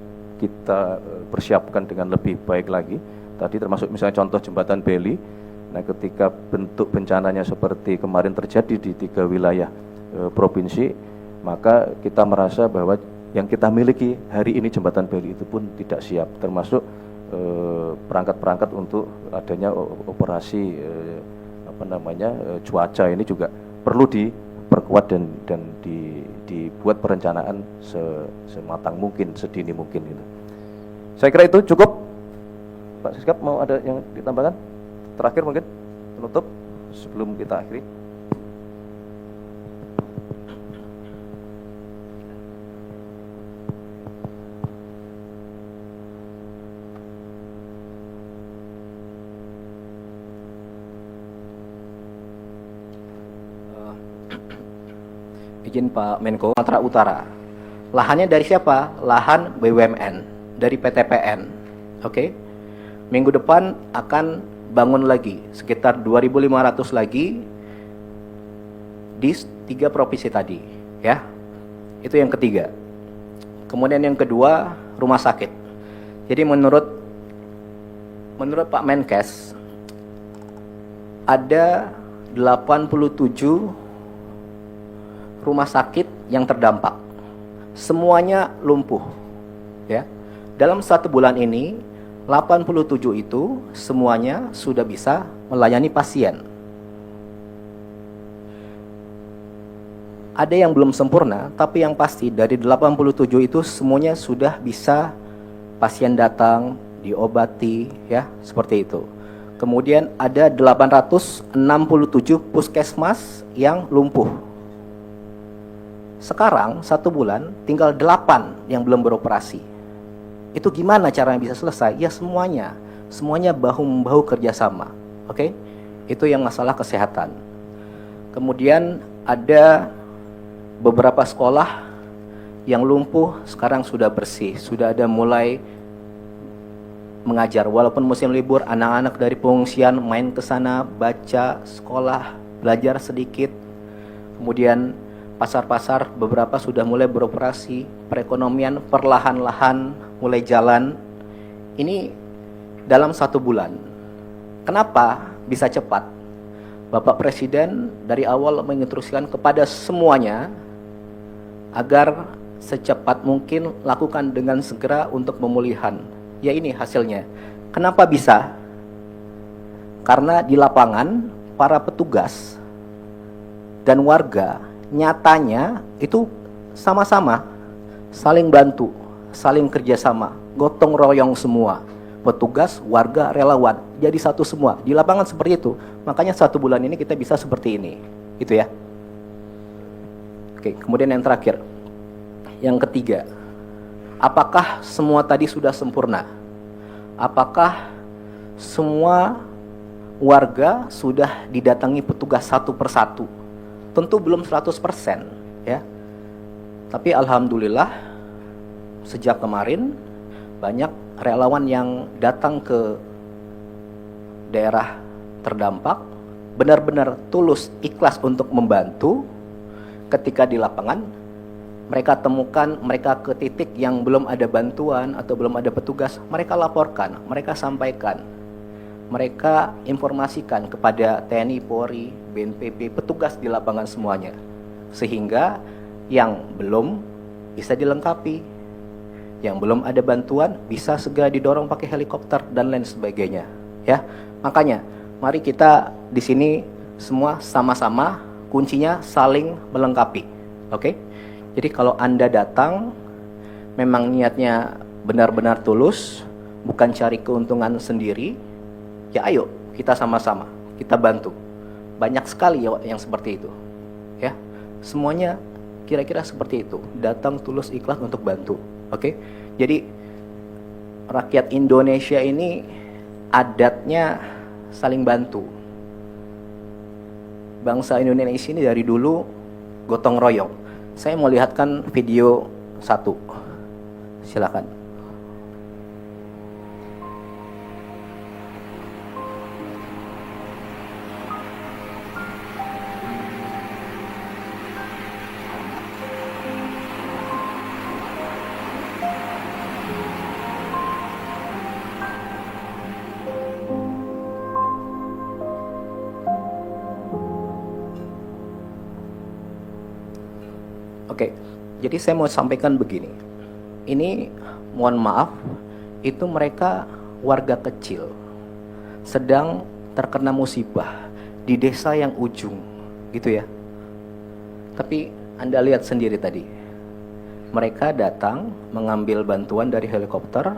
Speaker 1: persiapkan dengan lebih baik lagi. Tadi termasuk misalnya contoh jembatan Beli. Nah, ketika bentuk bencananya seperti kemarin terjadi di 3 wilayah provinsi, maka kita merasa bahwa yang kita miliki hari ini jembatan Beli itu pun tidak siap, termasuk perangkat-perangkat untuk adanya operasi cuaca ini juga perlu diperkuat dan dibuat perencanaan sematang mungkin, sedini mungkin itu. Saya kira itu cukup. Pak Siskap, mau ada yang ditambahkan? Terakhir mungkin penutup sebelum kita akhiri.
Speaker 12: Izin Pak Menko, Sumatera Utara. Lahannya dari siapa? Lahan BUMN, dari PTPN. Oke. Minggu depan akan bangun lagi sekitar 2.500 lagi di 3 provinsi tadi, ya. Itu yang ketiga. Kemudian yang kedua, rumah sakit. Jadi menurut Pak Menkes ada 87 rumah sakit yang terdampak. Semuanya lumpuh, ya. Dalam 1 bulan ini 87 itu semuanya sudah bisa melayani pasien. Ada yang belum sempurna, tapi yang pasti dari 87 itu semuanya sudah bisa pasien datang, diobati, ya, seperti itu. Kemudian ada 867 puskesmas yang lumpuh. Sekarang 1 bulan tinggal 8 yang belum beroperasi. Itu gimana caranya bisa selesai? Ya semuanya bahu-membahu kerjasama. Oke? Itu yang masalah kesehatan. Kemudian ada beberapa sekolah Yang lumpuh sekarang sudah bersih, sudah ada mulai mengajar. Walaupun musim libur, anak-anak dari pengungsian main ke sana, baca, sekolah, belajar sedikit. Kemudian pasar-pasar beberapa sudah mulai beroperasi, perekonomian perlahan-lahan mulai jalan. Ini dalam 1 bulan. Kenapa bisa cepat? Bapak Presiden dari awal menginstruksikan kepada semuanya agar secepat mungkin lakukan dengan segera untuk pemulihan. Ya ini hasilnya. Kenapa bisa? Karena di lapangan para petugas dan warga nyatanya itu sama-sama saling bantu, saling kerjasama, gotong royong semua. Petugas, warga, relawan, jadi satu semua. Di lapangan seperti itu. Makanya 1 bulan ini kita bisa seperti ini. Gitu ya. Oke, kemudian yang terakhir. Yang ketiga, apakah semua tadi sudah sempurna? Apakah semua warga sudah didatangi petugas satu persatu? Tentu belum 100%, ya. Tapi alhamdulillah sejak kemarin banyak relawan yang datang ke daerah terdampak benar-benar tulus, ikhlas untuk membantu. Ketika di lapangan mereka temukan, mereka ke titik yang belum ada bantuan atau belum ada petugas, mereka laporkan, mereka sampaikan, mereka informasikan kepada TNI, Polri, BNPB, petugas di lapangan semuanya, sehingga yang belum bisa dilengkapi, yang belum ada bantuan bisa segera didorong pakai helikopter dan lain sebagainya. Ya, makanya mari kita di sini semua sama-sama, kuncinya saling melengkapi. Oke? Jadi kalau Anda datang, memang niatnya benar-benar tulus, bukan cari keuntungan sendiri, ya ayo kita sama-sama, kita bantu. Banyak sekali ya yang seperti itu. Ya, semuanya kira-kira seperti itu, datang tulus ikhlas untuk bantu. Oke? Jadi rakyat Indonesia ini adatnya saling bantu. Bangsa Indonesia ini dari dulu gotong royong. Saya mau lihatkan video 1. Silakan. Oke, jadi saya mau sampaikan begini. Ini mohon maaf, itu mereka warga kecil sedang terkena musibah di desa yang ujung, gitu ya. Tapi Anda lihat sendiri tadi, mereka datang mengambil bantuan dari helikopter,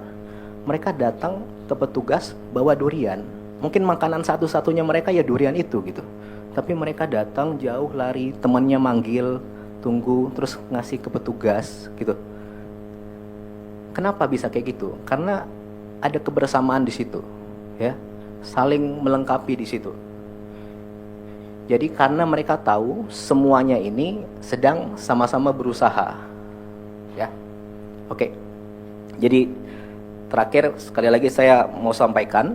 Speaker 12: mereka datang ke petugas bawa durian. Mungkin makanan satu-satunya mereka ya durian itu gitu. Tapi mereka datang jauh lari, temannya manggil, tunggu, terus ngasih ke petugas gitu. Kenapa bisa kayak gitu? Karena ada kebersamaan di situ, ya, saling melengkapi di situ. Jadi karena mereka tahu semuanya ini sedang sama-sama berusaha, ya. Oke. Jadi terakhir sekali lagi saya mau sampaikan,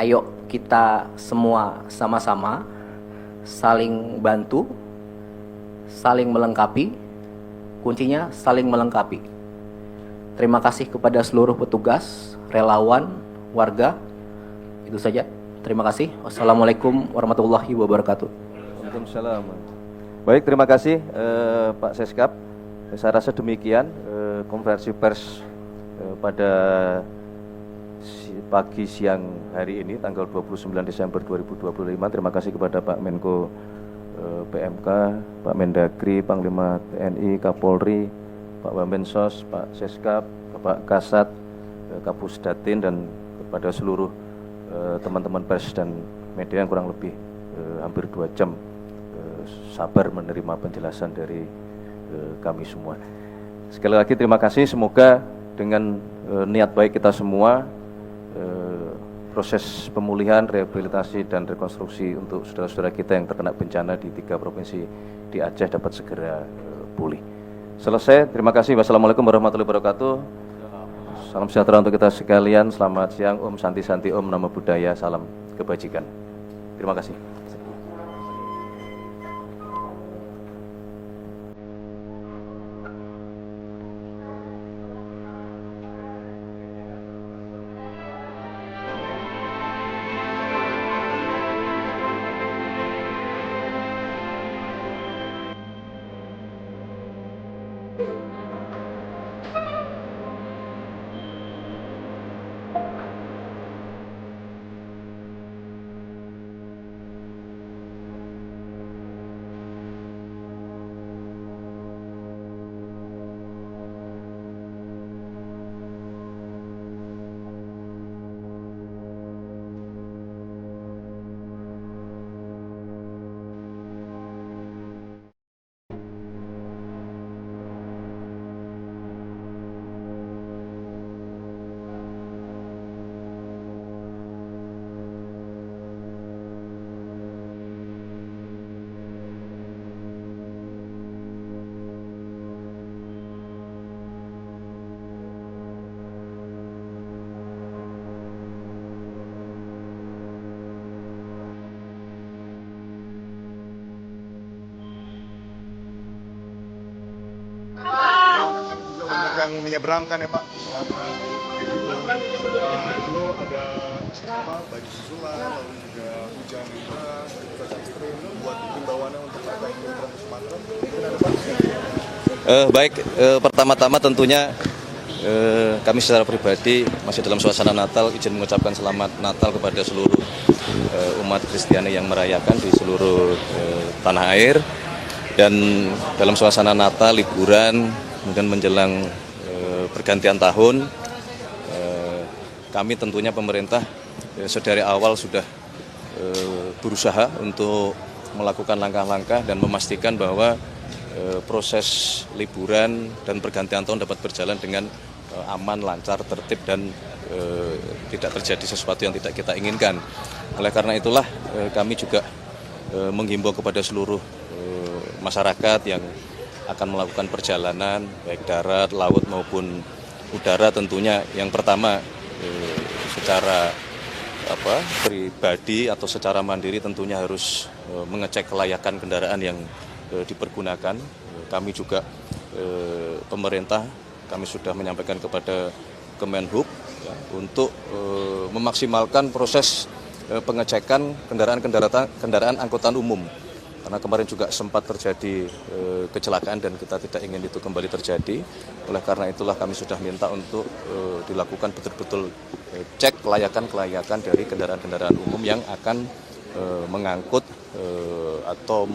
Speaker 12: ayo kita semua sama-sama saling bantu, saling melengkapi, kuncinya saling melengkapi. Terima kasih kepada seluruh petugas, relawan, warga. Itu saja. Terima kasih. Wassalamualaikum warahmatullahi wabarakatuh.
Speaker 1: Waalaikumsalam. Baik, terima kasih Pak Seskap. Saya rasa demikian konferensi pers pada pagi siang hari ini, tanggal 29 Desember 2025. Terima kasih kepada Pak Menko PMK, Pak Mendagri, Panglima TNI, Kapolri, Pak Wamensos, Pak Seskap, Bapak Kasat, Kapusdatin, dan kepada seluruh teman-teman pers dan media yang kurang lebih hampir 2 jam sabar menerima penjelasan dari kami semua. Sekali lagi terima kasih, semoga dengan niat baik kita semua, proses pemulihan, rehabilitasi, dan rekonstruksi untuk saudara-saudara kita yang terkena bencana di 3 provinsi di Aceh dapat segera pulih. Selesai. Terima kasih. Wassalamualaikum warahmatullahi wabarakatuh. Salam sejahtera untuk kita sekalian. Selamat siang. Om Santi Santi, Om Namo Buddhaya. Salam kebajikan. Terima kasih.
Speaker 13: Yang menyeberangkan ya Pak. Dulu ada baju susulan, lalu juga hujan deras, cuaca ekstrim, buat himbauannya untuk mereka yang menyeberang ke Sumatera.
Speaker 1: Baik, pertama-tama tentunya kami secara pribadi masih dalam suasana Natal, izin mengucapkan selamat Natal kepada seluruh umat Kristiani yang merayakan di seluruh tanah air. Dan dalam suasana Natal, liburan, kemudian menjelang pergantian tahun, kami tentunya pemerintah sedari awal sudah berusaha untuk melakukan langkah-langkah dan memastikan bahwa proses liburan dan pergantian tahun dapat berjalan dengan aman, lancar, tertib, dan tidak terjadi sesuatu yang tidak kita inginkan. Oleh karena itulah kami juga menghimbau kepada seluruh masyarakat yang akan melakukan perjalanan baik darat, laut maupun udara, tentunya yang pertama secara pribadi atau secara mandiri tentunya harus mengecek kelayakan kendaraan yang dipergunakan. Kami juga pemerintah, kami sudah menyampaikan kepada Kemenhub ya, untuk memaksimalkan proses pengecekan kendaraan angkutan umum. Karena kemarin juga sempat terjadi kecelakaan dan kita tidak ingin itu kembali terjadi. Oleh karena itulah kami sudah minta untuk dilakukan betul-betul cek kelayakan dari kendaraan-kendaraan umum yang akan mengangkut atau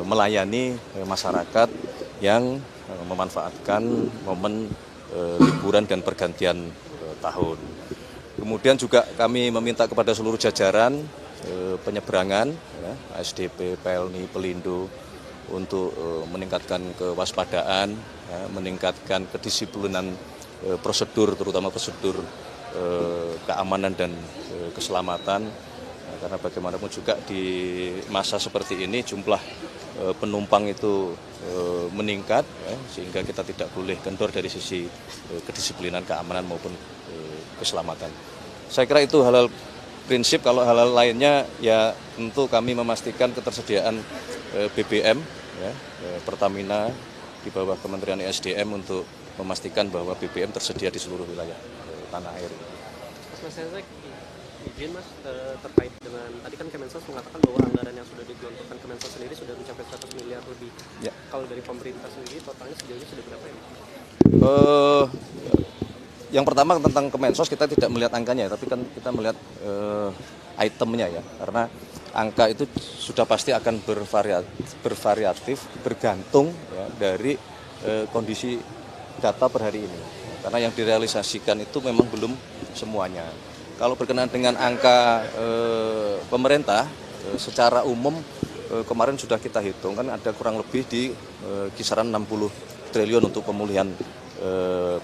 Speaker 1: melayani masyarakat yang memanfaatkan momen liburan dan pergantian tahun. Kemudian juga kami meminta kepada seluruh jajaran penyeberangan, ya, ASDP, PLNI, Pelindo, untuk meningkatkan kewaspadaan, ya, meningkatkan kedisiplinan prosedur, terutama prosedur keamanan dan keselamatan. Nah, karena bagaimanapun juga di masa seperti ini jumlah penumpang itu meningkat, ya, sehingga kita tidak boleh kendor dari sisi kedisiplinan keamanan maupun keselamatan. Saya kira itu hal-hal prinsip. Kalau hal-hal lainnya ya tentu kami memastikan ketersediaan BBM, ya, Pertamina di bawah Kementerian ESDM untuk memastikan bahwa BBM tersedia di seluruh wilayah tanah air.
Speaker 9: Mas Hensek, izin Mas terkait dengan tadi kan Kemensos mengatakan bahwa anggaran yang sudah digelontorkan Kemensos sendiri sudah mencapai 100 miliar lebih. Ya. Kalau dari pemerintah sendiri totalnya sejauh ini sudah berapa ya?
Speaker 1: Yang pertama tentang Kemensos kita tidak melihat angkanya, tapi kan kita melihat itemnya ya, karena angka itu sudah pasti akan bervariatif bergantung ya, dari kondisi data per hari ini. Karena yang direalisasikan itu memang belum semuanya. Kalau berkenaan dengan angka pemerintah, secara umum kemarin sudah kita hitung kan ada kurang lebih di kisaran 60 triliun untuk pemulihan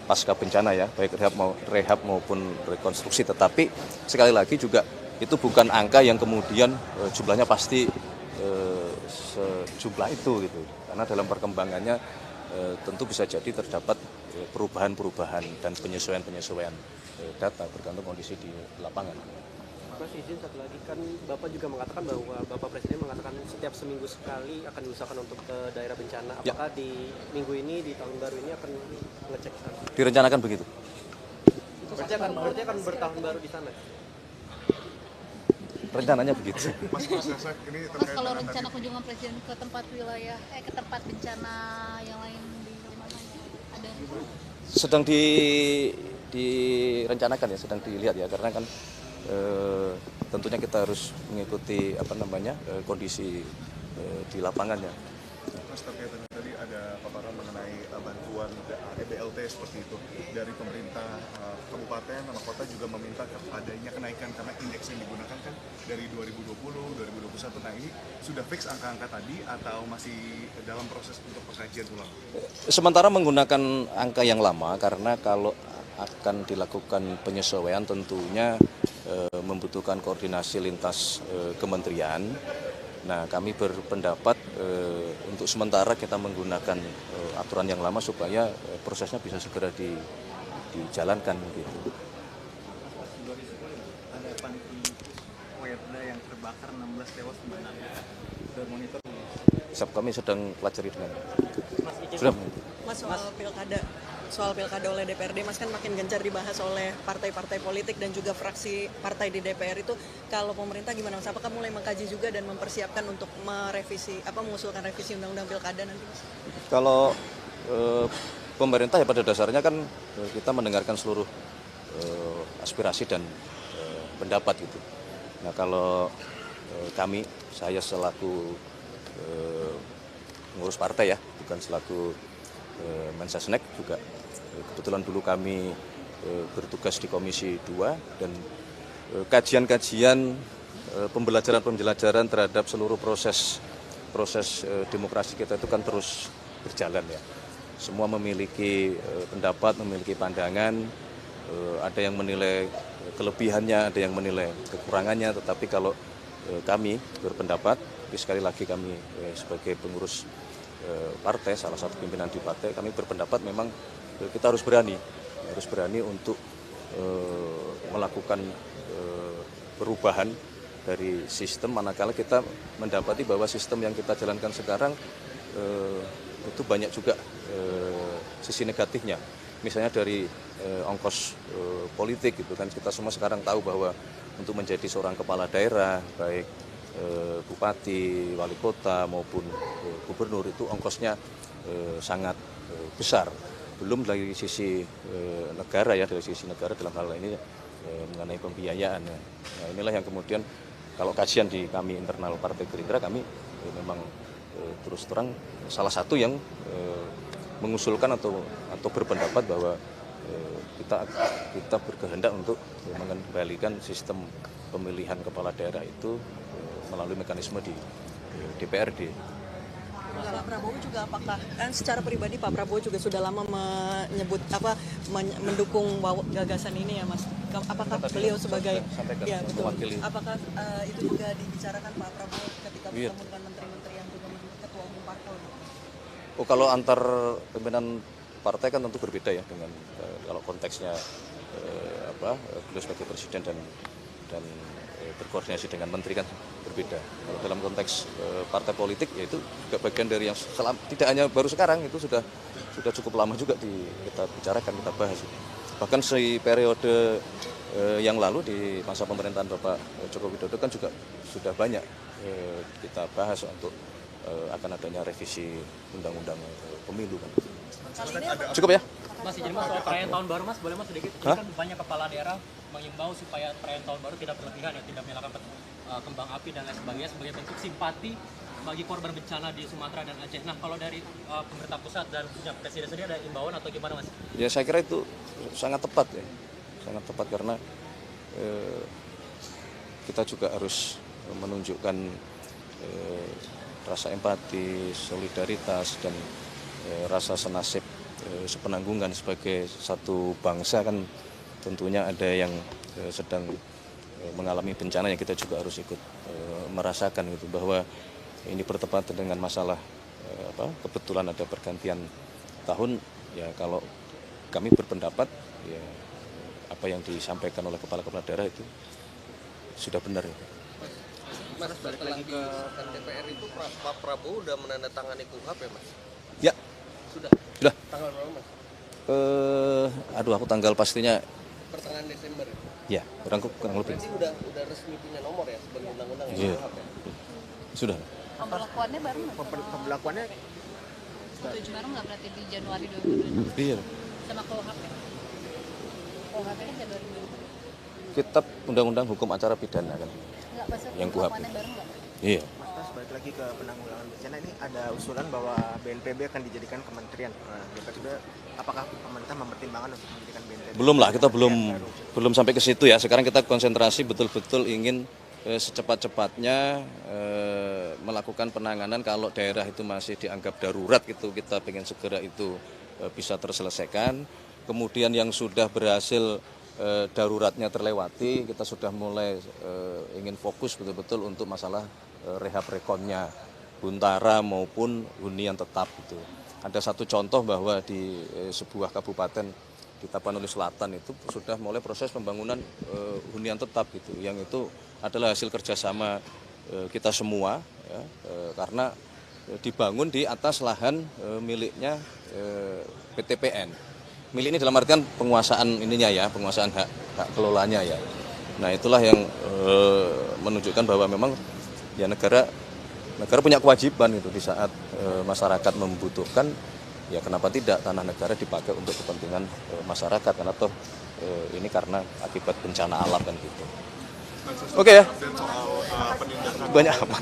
Speaker 1: pasca bencana ya, baik rehab maupun rekonstruksi. Tetapi sekali lagi juga itu bukan angka yang kemudian jumlahnya pasti sejumlah itu gitu. Karena dalam perkembangannya tentu bisa jadi terdapat perubahan-perubahan dan penyesuaian-penyesuaian data bergantung kondisi di lapangan.
Speaker 14: Mas, izin satu lagi, kan Bapak juga mengatakan bahwa Bapak Presiden mengatakan setiap seminggu sekali akan diusahakan untuk ke daerah bencana. Apakah di minggu ini, di tahun baru ini akan ngecek sana?
Speaker 1: Direncanakan begitu.
Speaker 14: Berarti akan bertahun baru di sana?
Speaker 1: Rencananya begitu.
Speaker 13: Mas, ini
Speaker 11: Mas, kalau rencana kunjungan Presiden ke tempat ke tempat bencana yang lain di mana ada?
Speaker 1: Sedang direncanakan ya, sedang dilihat ya, karena kan tentunya kita harus mengikuti kondisi di lapangannya.
Speaker 13: Mas, terkait dengan tadi ada paparan mengenai bantuan EBLT seperti itu dari pemerintah kabupaten sama kota juga meminta adanya kenaikan karena indeks yang digunakan kan dari 2020, 2021. Nah, ini sudah fix angka-angka tadi atau masih dalam proses untuk pengkajian ulang?
Speaker 1: Sementara menggunakan angka yang lama karena kalau akan dilakukan penyesuaian tentunya membutuhkan koordinasi lintas kementerian. Nah, kami berpendapat untuk sementara kita menggunakan aturan yang lama supaya prosesnya bisa segera dijalankan gitu.
Speaker 15: Ada panti Wetda yang terbakar 16 tewas menangis. Sudah monitor.
Speaker 1: Kami sedang pelajari dengan.
Speaker 16: Sudah. Mas, soal pilkada oleh DPRD, Mas, kan makin gencar dibahas oleh partai-partai politik dan juga fraksi partai di DPR itu. Kalau pemerintah gimana, Mas? Apakah mulai mengkaji juga dan mempersiapkan untuk mengusulkan revisi undang-undang pilkada nanti, Mas?
Speaker 1: Kalau pemerintah ya pada dasarnya kan kita mendengarkan seluruh aspirasi dan pendapat gitu. Nah, kalau saya selaku pengurus partai ya, bukan selaku Mensesnek, juga kebetulan dulu kami bertugas di Komisi 2 dan kajian-kajian pembelajaran terhadap seluruh proses demokrasi kita itu kan terus berjalan ya. Semua memiliki pendapat, memiliki pandangan, ada yang menilai kelebihannya, ada yang menilai kekurangannya, tetapi kalau kami berpendapat, sekali lagi kami sebagai pengurus partai, salah satu pimpinan di partai, kami berpendapat memang kita harus berani untuk melakukan perubahan dari sistem, manakala kita mendapati bahwa sistem yang kita jalankan sekarang itu banyak juga sisi negatifnya. Misalnya dari ongkos politik gitu kan, kita semua sekarang tahu bahwa untuk menjadi seorang kepala daerah, baik bupati, wali kota maupun gubernur, itu ongkosnya sangat besar. Belum dari sisi negara ya, dari sisi negara dalam hal ini mengenai pembiayaan. Nah, inilah yang kemudian kalau kajian di kami internal Partai Gerindra, kami memang terus terang salah satu yang mengusulkan atau berpendapat bahwa kita berkehendak untuk mengembalikan sistem pemilihan kepala daerah itu melalui mekanisme di DPRD.
Speaker 16: Pak Prabowo juga apakah kan secara pribadi Pak Prabowo juga sudah lama mendukung gagasan ini ya, Mas? Apakah beliau sebagai apakah itu juga dibicarakan Pak Prabowo ketika bertemu dengan menteri-menteri yang juga menjadi ketua umum parpol?
Speaker 1: Oh, kalau antar pimpinan partai kan tentu berbeda ya dengan kalau konteksnya beliau sebagai presiden dan berkoordinasi dengan menteri kan berbeda. Kalau dalam konteks partai politik, yaitu juga bagian dari yang tidak hanya baru sekarang, itu sudah cukup lama juga kita bicarakan, kita bahas. Bahkan di periode yang lalu di masa pemerintahan Bapak Joko Widodo kan juga sudah banyak kita bahas untuk akan adanya revisi undang-undang pemilu kan. Cukup ya?
Speaker 9: Mas, jadi Mas, soal perayaan tahun baru, Mas, boleh Mas sedikit? Ini kan banyak kepala daerah mengimbau supaya perayaan tahun baru tidak berlebihan ya, tidak menyalakan kembang api dan lain sebagainya sebagai bentuk simpati bagi korban bencana di Sumatera dan Aceh. Nah, kalau dari pemerintah pusat dan Presiden sendiri ada imbauan atau gimana, Mas?
Speaker 1: Ya, saya kira itu sangat tepat ya, sangat tepat karena kita juga harus menunjukkan rasa empati, solidaritas dan rasa senasib sepenanggungan sebagai satu bangsa. Kan tentunya ada yang sedang mengalami bencana yang kita juga harus ikut merasakan gitu, bahwa ini bertepatan dengan masalah kebetulan ada pergantian tahun ya kalau kami berpendapat ya apa yang disampaikan oleh kepala-kepala daerah itu sudah benar.
Speaker 17: Mas, balik lagi ke DPR itu Pak Prabowo udah menandatangani KUHP ya Mas?
Speaker 1: Ya.
Speaker 17: Sudah?
Speaker 1: Sudah.
Speaker 17: Tanggal berapa Mas?
Speaker 1: Aduh aku tanggal pastinya
Speaker 17: Pertengahan Desember
Speaker 1: ya, kurang lebih.
Speaker 17: Berarti udah resmi punya nomor ya sebagai undang-undang ya?
Speaker 1: Iya.
Speaker 17: KUHP?
Speaker 1: Sudah.
Speaker 11: Pemberlakuannya baru nggak?
Speaker 17: Pemberlakuannya
Speaker 11: Baru nggak berarti di Januari 2022
Speaker 1: Iya.
Speaker 11: sama KUHP? KUHP kan Januari 2022.
Speaker 1: Kitab Undang-Undang Hukum Acara Pidana kan.
Speaker 11: Nggak, maksudnya
Speaker 1: Yang KUHP.
Speaker 11: pemberlakuannya baru nggak?
Speaker 1: Iya.
Speaker 18: Mas, balik lagi ke penanggulangan bencana, ini ada usulan bahwa BNPB akan dijadikan kementerian. Nah, juga apakah pemerintah mempertimbangkan untuk menjadikan BNPB?
Speaker 1: Belum lah, kita belum sampai ke situ ya. Sekarang kita konsentrasi betul-betul ingin secepat-cepatnya melakukan penanganan kalau daerah itu masih dianggap darurat gitu, kita ingin segera itu bisa terselesaikan. Kemudian yang sudah berhasil daruratnya terlewati, kita sudah mulai ingin fokus betul-betul untuk masalah rehab rekonnya, huntara maupun hunian tetap gitu. Ada satu contoh bahwa di sebuah kabupaten di Tapanuli Selatan itu sudah mulai proses pembangunan hunian tetap gitu, yang itu adalah hasil kerjasama kita semua ya, karena dibangun di atas lahan miliknya PTPN. Milik ini dalam artian penguasaan ininya ya, penguasaan hak kelolanya ya. Nah itulah yang menunjukkan bahwa memang ya negara punya kewajiban itu di saat masyarakat membutuhkan, ya kenapa tidak tanah negara dipakai untuk kepentingan masyarakat, karena toh ini karena akibat bencana alam kan gitu. Oke ya. Banyak apa?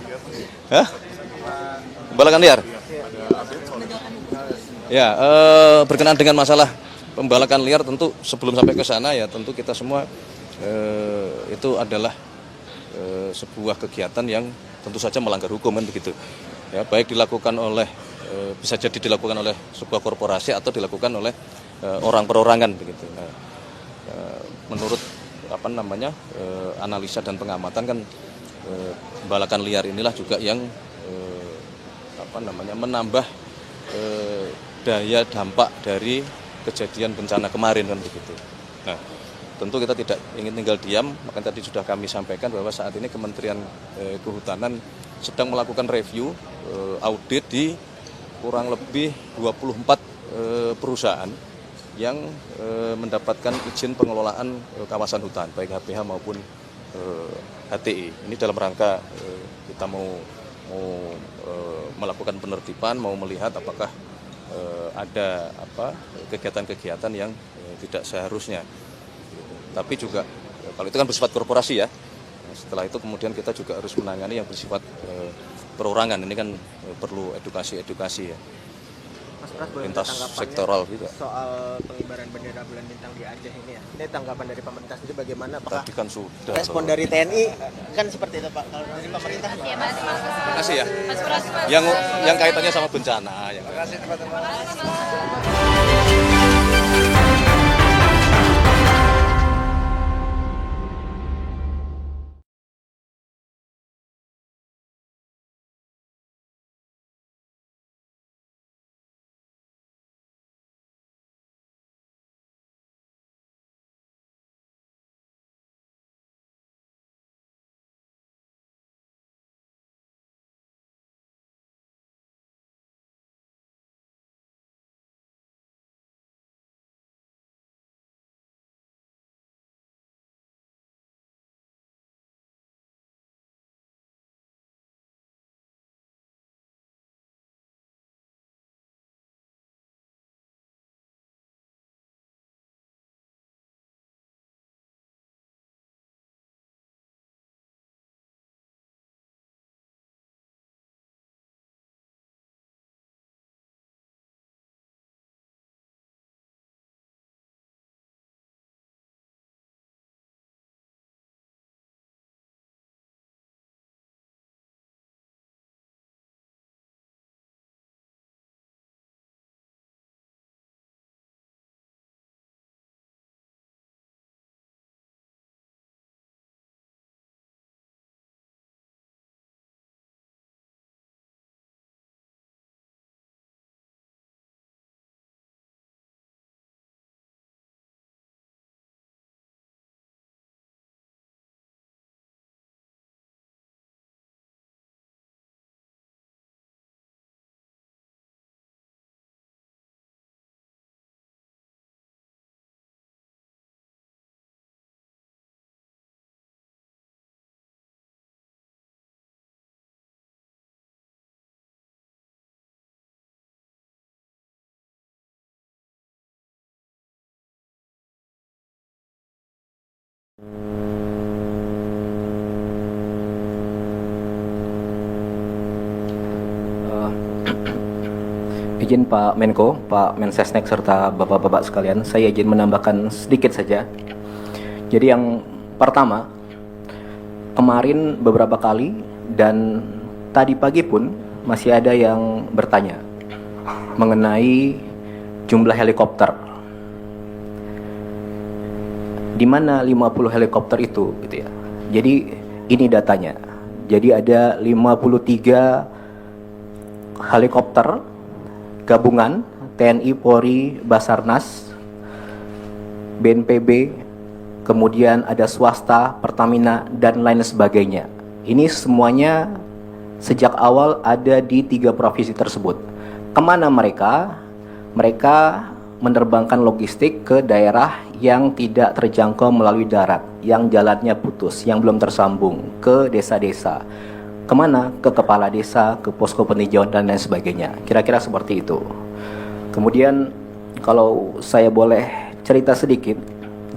Speaker 1: Hah? Pembalakan liar? Ya, berkenaan dengan masalah pembalakan liar tentu sebelum sampai ke sana ya tentu kita semua itu adalah sebuah kegiatan yang tentu saja melanggar hukum kan begitu. Ya, baik dilakukan oleh bisa jadi dilakukan oleh sebuah korporasi atau dilakukan oleh orang perorangan begitu. Nah, menurut analisa dan pengamatan kan pembalakan liar inilah juga yang menambah daya dampak dari kejadian bencana kemarin kan begitu. Nah, tentu kita tidak ingin tinggal diam, makanya tadi sudah kami sampaikan bahwa saat ini Kementerian Kehutanan sedang melakukan review audit di kurang lebih 24 perusahaan yang mendapatkan izin pengelolaan kawasan hutan, baik HPH maupun HTI. Ini dalam rangka kita mau melakukan penertiban, mau melihat apakah ada kegiatan-kegiatan yang tidak seharusnya. Tapi juga kalau itu kan bersifat korporasi ya. Setelah itu kemudian kita juga harus menangani yang bersifat perorangan. Ini kan perlu edukasi ya.
Speaker 18: Mas Pras, boleh
Speaker 1: lintas
Speaker 18: tanggapannya
Speaker 1: sektoral juga.
Speaker 18: soal pengibaran bendera bulan bintang di Aceh ini ya. Ini tanggapan dari pemerintah sendiri bagaimana? Apakah
Speaker 1: Tadi kan sudah.
Speaker 18: respon dari TNI kan seperti itu Pak? Kalau dari pemerintah
Speaker 11: Terima
Speaker 1: kasih ya. Yang kaitannya sama bencana.
Speaker 18: Terima kasih teman-teman.
Speaker 12: izin Pak Menko, Pak Mensesnek serta Bapak-bapak sekalian, saya izin menambahkan sedikit saja. Jadi yang pertama, kemarin beberapa kali dan tadi pagi pun masih ada yang bertanya mengenai jumlah helikopter. Di mana 50 helikopter itu gitu ya. Jadi ini datanya. Jadi ada 53 helikopter gabungan TNI, Polri, Basarnas, BNPB, kemudian ada swasta, Pertamina, dan lain sebagainya. Ini semuanya sejak awal ada di 3 provinsi tersebut. Kemana mereka? Mereka menerbangkan logistik ke daerah yang tidak terjangkau melalui darat, yang jalannya putus, yang belum tersambung, ke desa-desa. Kemana? Ke kepala desa, ke posko peninjauan, dan lain sebagainya. Kira-kira seperti itu. Kemudian kalau saya boleh cerita sedikit,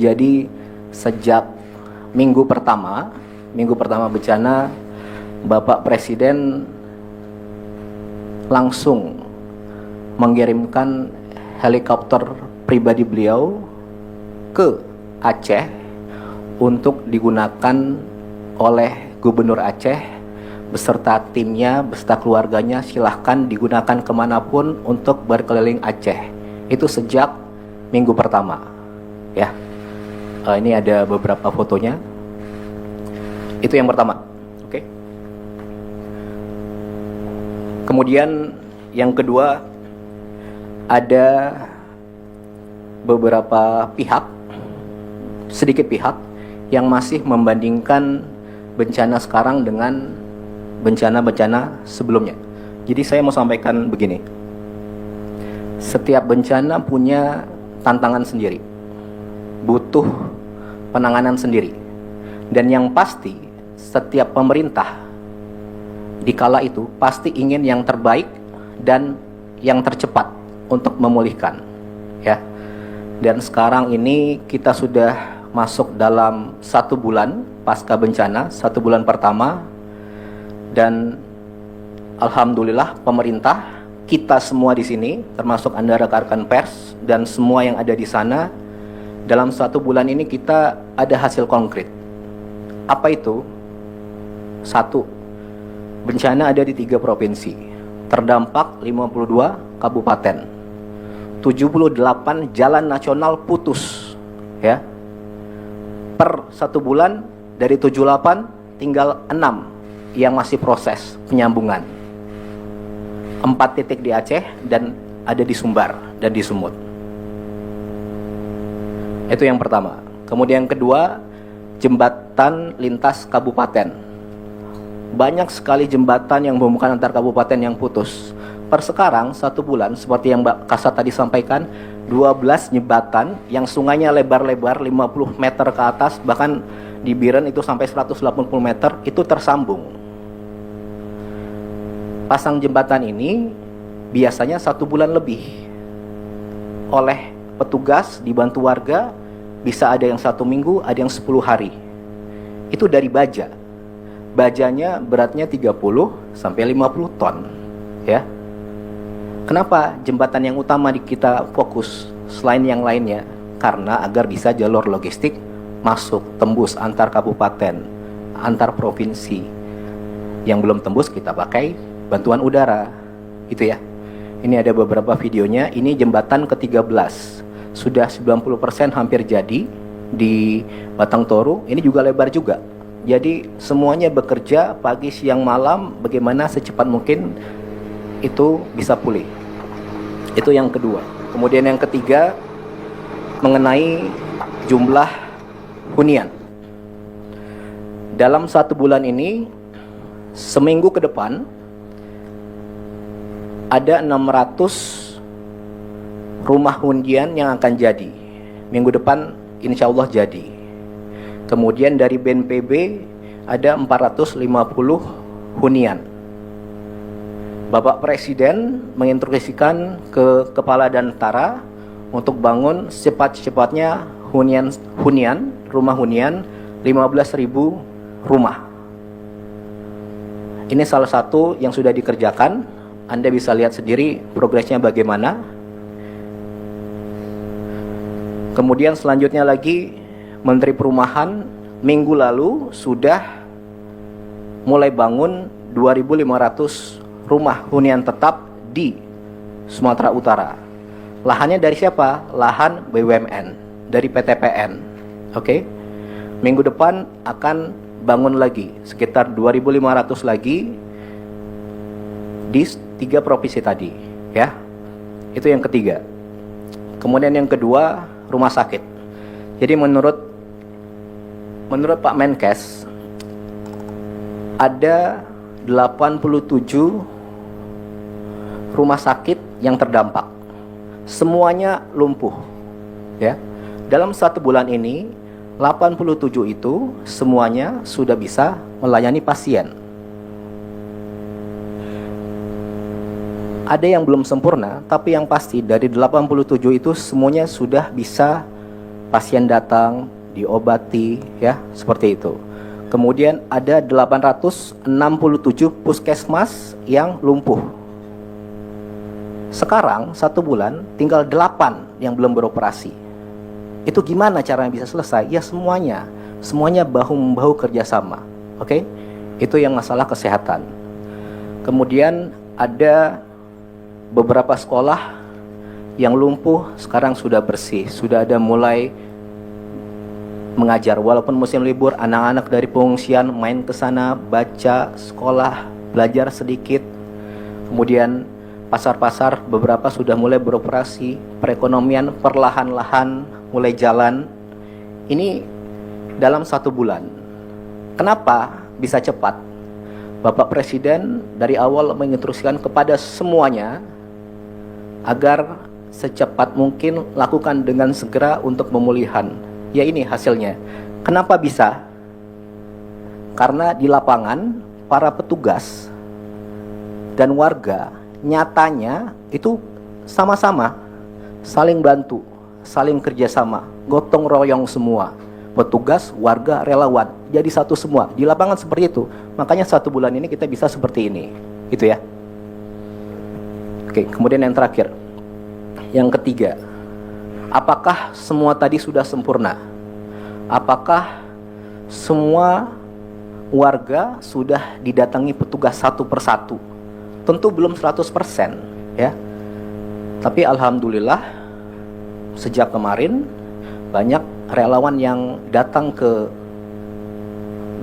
Speaker 12: jadi sejak minggu pertama bencana, Bapak Presiden langsung mengirimkan helikopter pribadi beliau ke Aceh untuk digunakan oleh Gubernur Aceh beserta timnya, beserta keluarganya. Silahkan digunakan kemanapun untuk berkeliling Aceh. Itu sejak minggu pertama, ya. Ini ada beberapa fotonya. Itu yang pertama, oke. Kemudian yang kedua, ada beberapa pihak, sedikit pihak yang masih membandingkan bencana sekarang dengan bencana-bencana sebelumnya. Jadi saya mau sampaikan begini. Setiap bencana punya tantangan sendiri, butuh penanganan sendiri. Dan yang pasti, setiap pemerintah di kala itu pasti ingin yang terbaik dan yang tercepat untuk memulihkan, ya. Dan sekarang ini kita sudah masuk dalam 1 bulan pasca bencana, 1 bulan pertama. Dan alhamdulillah pemerintah, kita semua di sini, termasuk Anda rekan-rekan pers dan semua yang ada di sana, dalam 1 bulan ini kita ada hasil konkret. Apa itu? 1, bencana ada di 3 provinsi, terdampak 52 kabupaten, 78 jalan nasional putus, ya. Per 1 bulan dari 78 tinggal 6 yang masih proses penyambungan. 4 titik di Aceh dan ada di Sumbar dan di Sumut. Itu yang pertama. Kemudian yang kedua, jembatan lintas kabupaten. Banyak sekali jembatan yang menghubungkan antar kabupaten yang putus. Per sekarang 1 bulan seperti yang Mbak Kasat tadi sampaikan, 12 jembatan yang sungainya lebar-lebar 50 meter ke atas, bahkan di Biren itu sampai 180 meter, itu tersambung. Pasang jembatan ini biasanya 1 bulan lebih. Oleh petugas dibantu warga, bisa ada yang 1 minggu, ada yang 10 hari. Itu dari baja. Bajanya beratnya 30 sampai 50 ton, ya. Kenapa jembatan yang utama kita fokus selain yang lainnya? Karena agar bisa jalur logistik masuk, tembus antar kabupaten, antar provinsi. Yang belum tembus kita pakai bantuan udara, itu ya. Ini ada beberapa videonya. Ini jembatan ke-13, sudah 90% hampir jadi di Batang Toru. Ini juga lebar juga. Jadi semuanya bekerja pagi, siang, malam, bagaimana secepat mungkin itu bisa pulih. Itu yang kedua. Kemudian yang ketiga, mengenai jumlah hunian. Dalam 1 bulan ini, seminggu ke depan ada 600 rumah hunian yang akan jadi. Minggu depan insya Allah jadi. Kemudian dari BNPB ada 450 hunian. Bapak Presiden menginstruksikan ke Kepala Dantara untuk bangun secepat-cepatnya rumah hunian 15.000 rumah. Ini salah satu yang sudah dikerjakan Anda bisa lihat sendiri progresnya bagaimana. Kemudian selanjutnya lagi, Menteri Perumahan minggu lalu sudah mulai bangun 2.500 rumah hunian tetap di Sumatera Utara. Lahannya dari siapa? Lahan BUMN, dari PTPN. Oke. Minggu depan akan bangun lagi sekitar 2.500 lagi di 3 provinsi tadi, ya. Itu yang ketiga. Kemudian yang kedua, rumah sakit. Jadi menurut Pak Menkes ada 87 rumah sakit yang terdampak. Semuanya lumpuh, ya. Dalam 1 bulan ini 87 itu semuanya sudah bisa melayani pasien. Ada yang belum sempurna, tapi yang pasti dari 87 itu semuanya sudah bisa pasien datang, diobati, ya, seperti itu. Kemudian ada 867 puskesmas yang lumpuh. Sekarang 1 bulan tinggal 8 yang belum beroperasi. Itu gimana caranya bisa selesai? Ya semuanya bahu-membahu kerjasama. Oke? Itu yang masalah kesehatan. Kemudian ada beberapa sekolah yang lumpuh sekarang sudah bersih, sudah ada mulai mengajar. Walaupun musim libur, anak-anak dari pengungsian main ke sana, baca, sekolah, belajar sedikit. Kemudian pasar-pasar beberapa sudah mulai beroperasi, perekonomian perlahan-lahan mulai jalan. Ini dalam 1 bulan. Kenapa bisa cepat? Bapak Presiden dari awal menginstruksikan kepada semuanya agar secepat mungkin lakukan dengan segera untuk pemulihan. Ya ini hasilnya. Kenapa bisa? Karena di lapangan para petugas dan warga nyatanya itu sama-sama saling bantu, saling kerjasama, gotong royong semua. Petugas, warga, relawan, jadi satu semua. Di lapangan seperti itu. Makanya 1 bulan ini kita bisa seperti ini. Gitu ya. Oke, kemudian yang terakhir. Yang ketiga. Apakah semua tadi sudah sempurna? Apakah semua warga sudah didatangi petugas satu persatu? Tentu belum 100%, ya. Tapi alhamdulillah sejak kemarin banyak relawan yang datang ke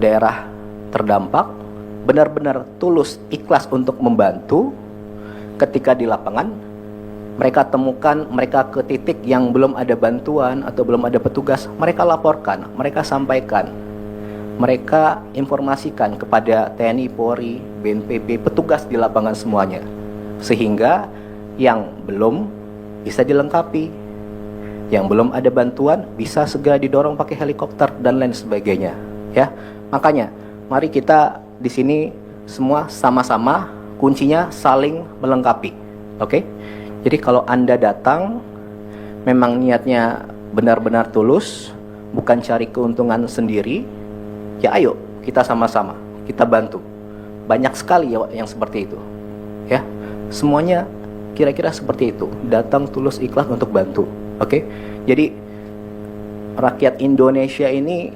Speaker 12: daerah terdampak, benar-benar tulus ikhlas untuk membantu. Ketika di lapangan mereka temukan, mereka ke titik yang belum ada bantuan atau belum ada petugas, mereka laporkan, mereka sampaikan, mereka informasikan kepada TNI, Polri, BNPB, petugas di lapangan semuanya, sehingga yang belum bisa dilengkapi, yang belum ada bantuan bisa segera didorong pakai helikopter dan lain sebagainya, ya. Makanya mari kita di sini semua sama-sama, kuncinya saling melengkapi. Oke? Jadi kalau Anda datang memang niatnya benar-benar tulus, bukan cari keuntungan sendiri, ya ayo kita sama-sama, kita bantu. Banyak sekali ya yang seperti itu, ya. Semuanya kira-kira seperti itu, datang tulus ikhlas untuk bantu. Oke, jadi rakyat Indonesia ini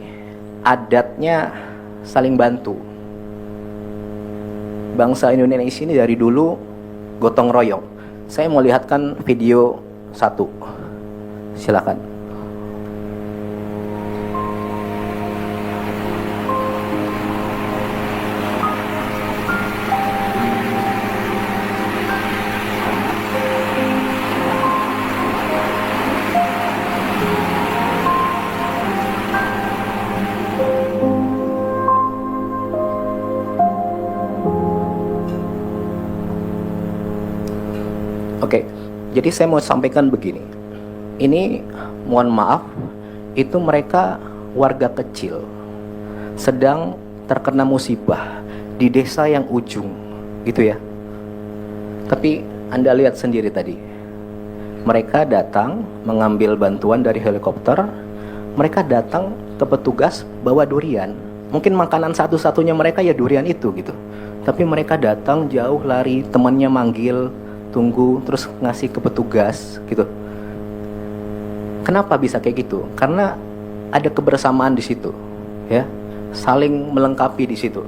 Speaker 12: adatnya saling bantu. Bangsa Indonesia ini dari dulu gotong royong. Saya mau lihatkan video 1, silakan. Oke, jadi saya mau sampaikan begini. Ini mohon maaf, itu mereka warga kecil sedang terkena musibah di desa yang ujung, gitu ya. Tapi Anda lihat sendiri tadi, mereka datang mengambil bantuan dari helikopter, mereka datang ke petugas bawa durian, Mungkin makanan satu-satunya mereka ya durian itu gitu. Tapi mereka datang jauh lari, temannya manggil, tunggu, terus ngasih ke petugas gitu. Kenapa bisa kayak gitu? Karena ada kebersamaan di situ, ya, saling melengkapi di situ.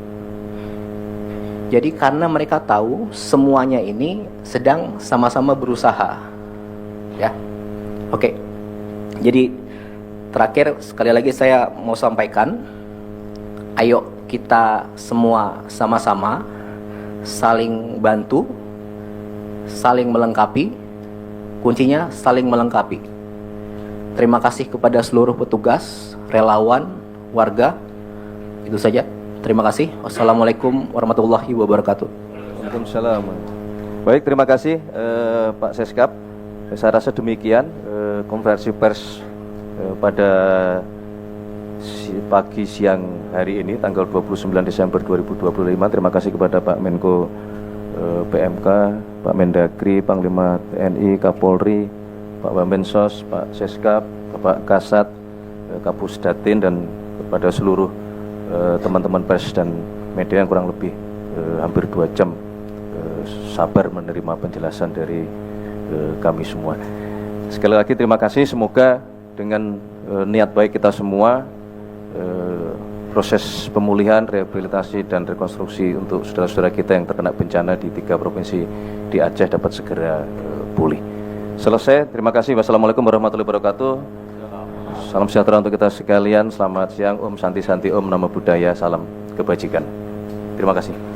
Speaker 12: Jadi karena mereka tahu semuanya ini sedang sama-sama berusaha, ya. Oke. Jadi terakhir sekali lagi saya mau sampaikan, ayo kita semua sama-sama saling bantu, saling melengkapi. Kuncinya saling melengkapi. Terima kasih kepada seluruh petugas, relawan, warga. Itu saja. Terima kasih. Wassalamualaikum warahmatullahi wabarakatuh.
Speaker 1: Waalaikumsalam. Baik, terima kasih Pak Seskap. Saya rasa demikian konferensi pers pada pagi siang hari ini tanggal 29 Desember 2025. Terima kasih kepada Pak Menko PMK, Pak Mendagri, Panglima TNI, Kapolri, Pak Wamensos, Pak Seskap, Bapak Kasat, Kapusdatin, dan kepada seluruh teman-teman pers dan media yang kurang lebih hampir 2 jam sabar menerima penjelasan dari kami semua. Sekali lagi terima kasih, semoga dengan niat baik kita semua proses pemulihan, rehabilitasi, dan rekonstruksi untuk saudara-saudara kita yang terkena bencana di 3 provinsi di Aceh dapat segera pulih. Selesai, terima kasih. Wassalamualaikum warahmatullahi wabarakatuh. Salam sejahtera untuk kita sekalian. Selamat siang. Om Santi Santi, Om Namo Buddhaya. Salam kebajikan. Terima kasih.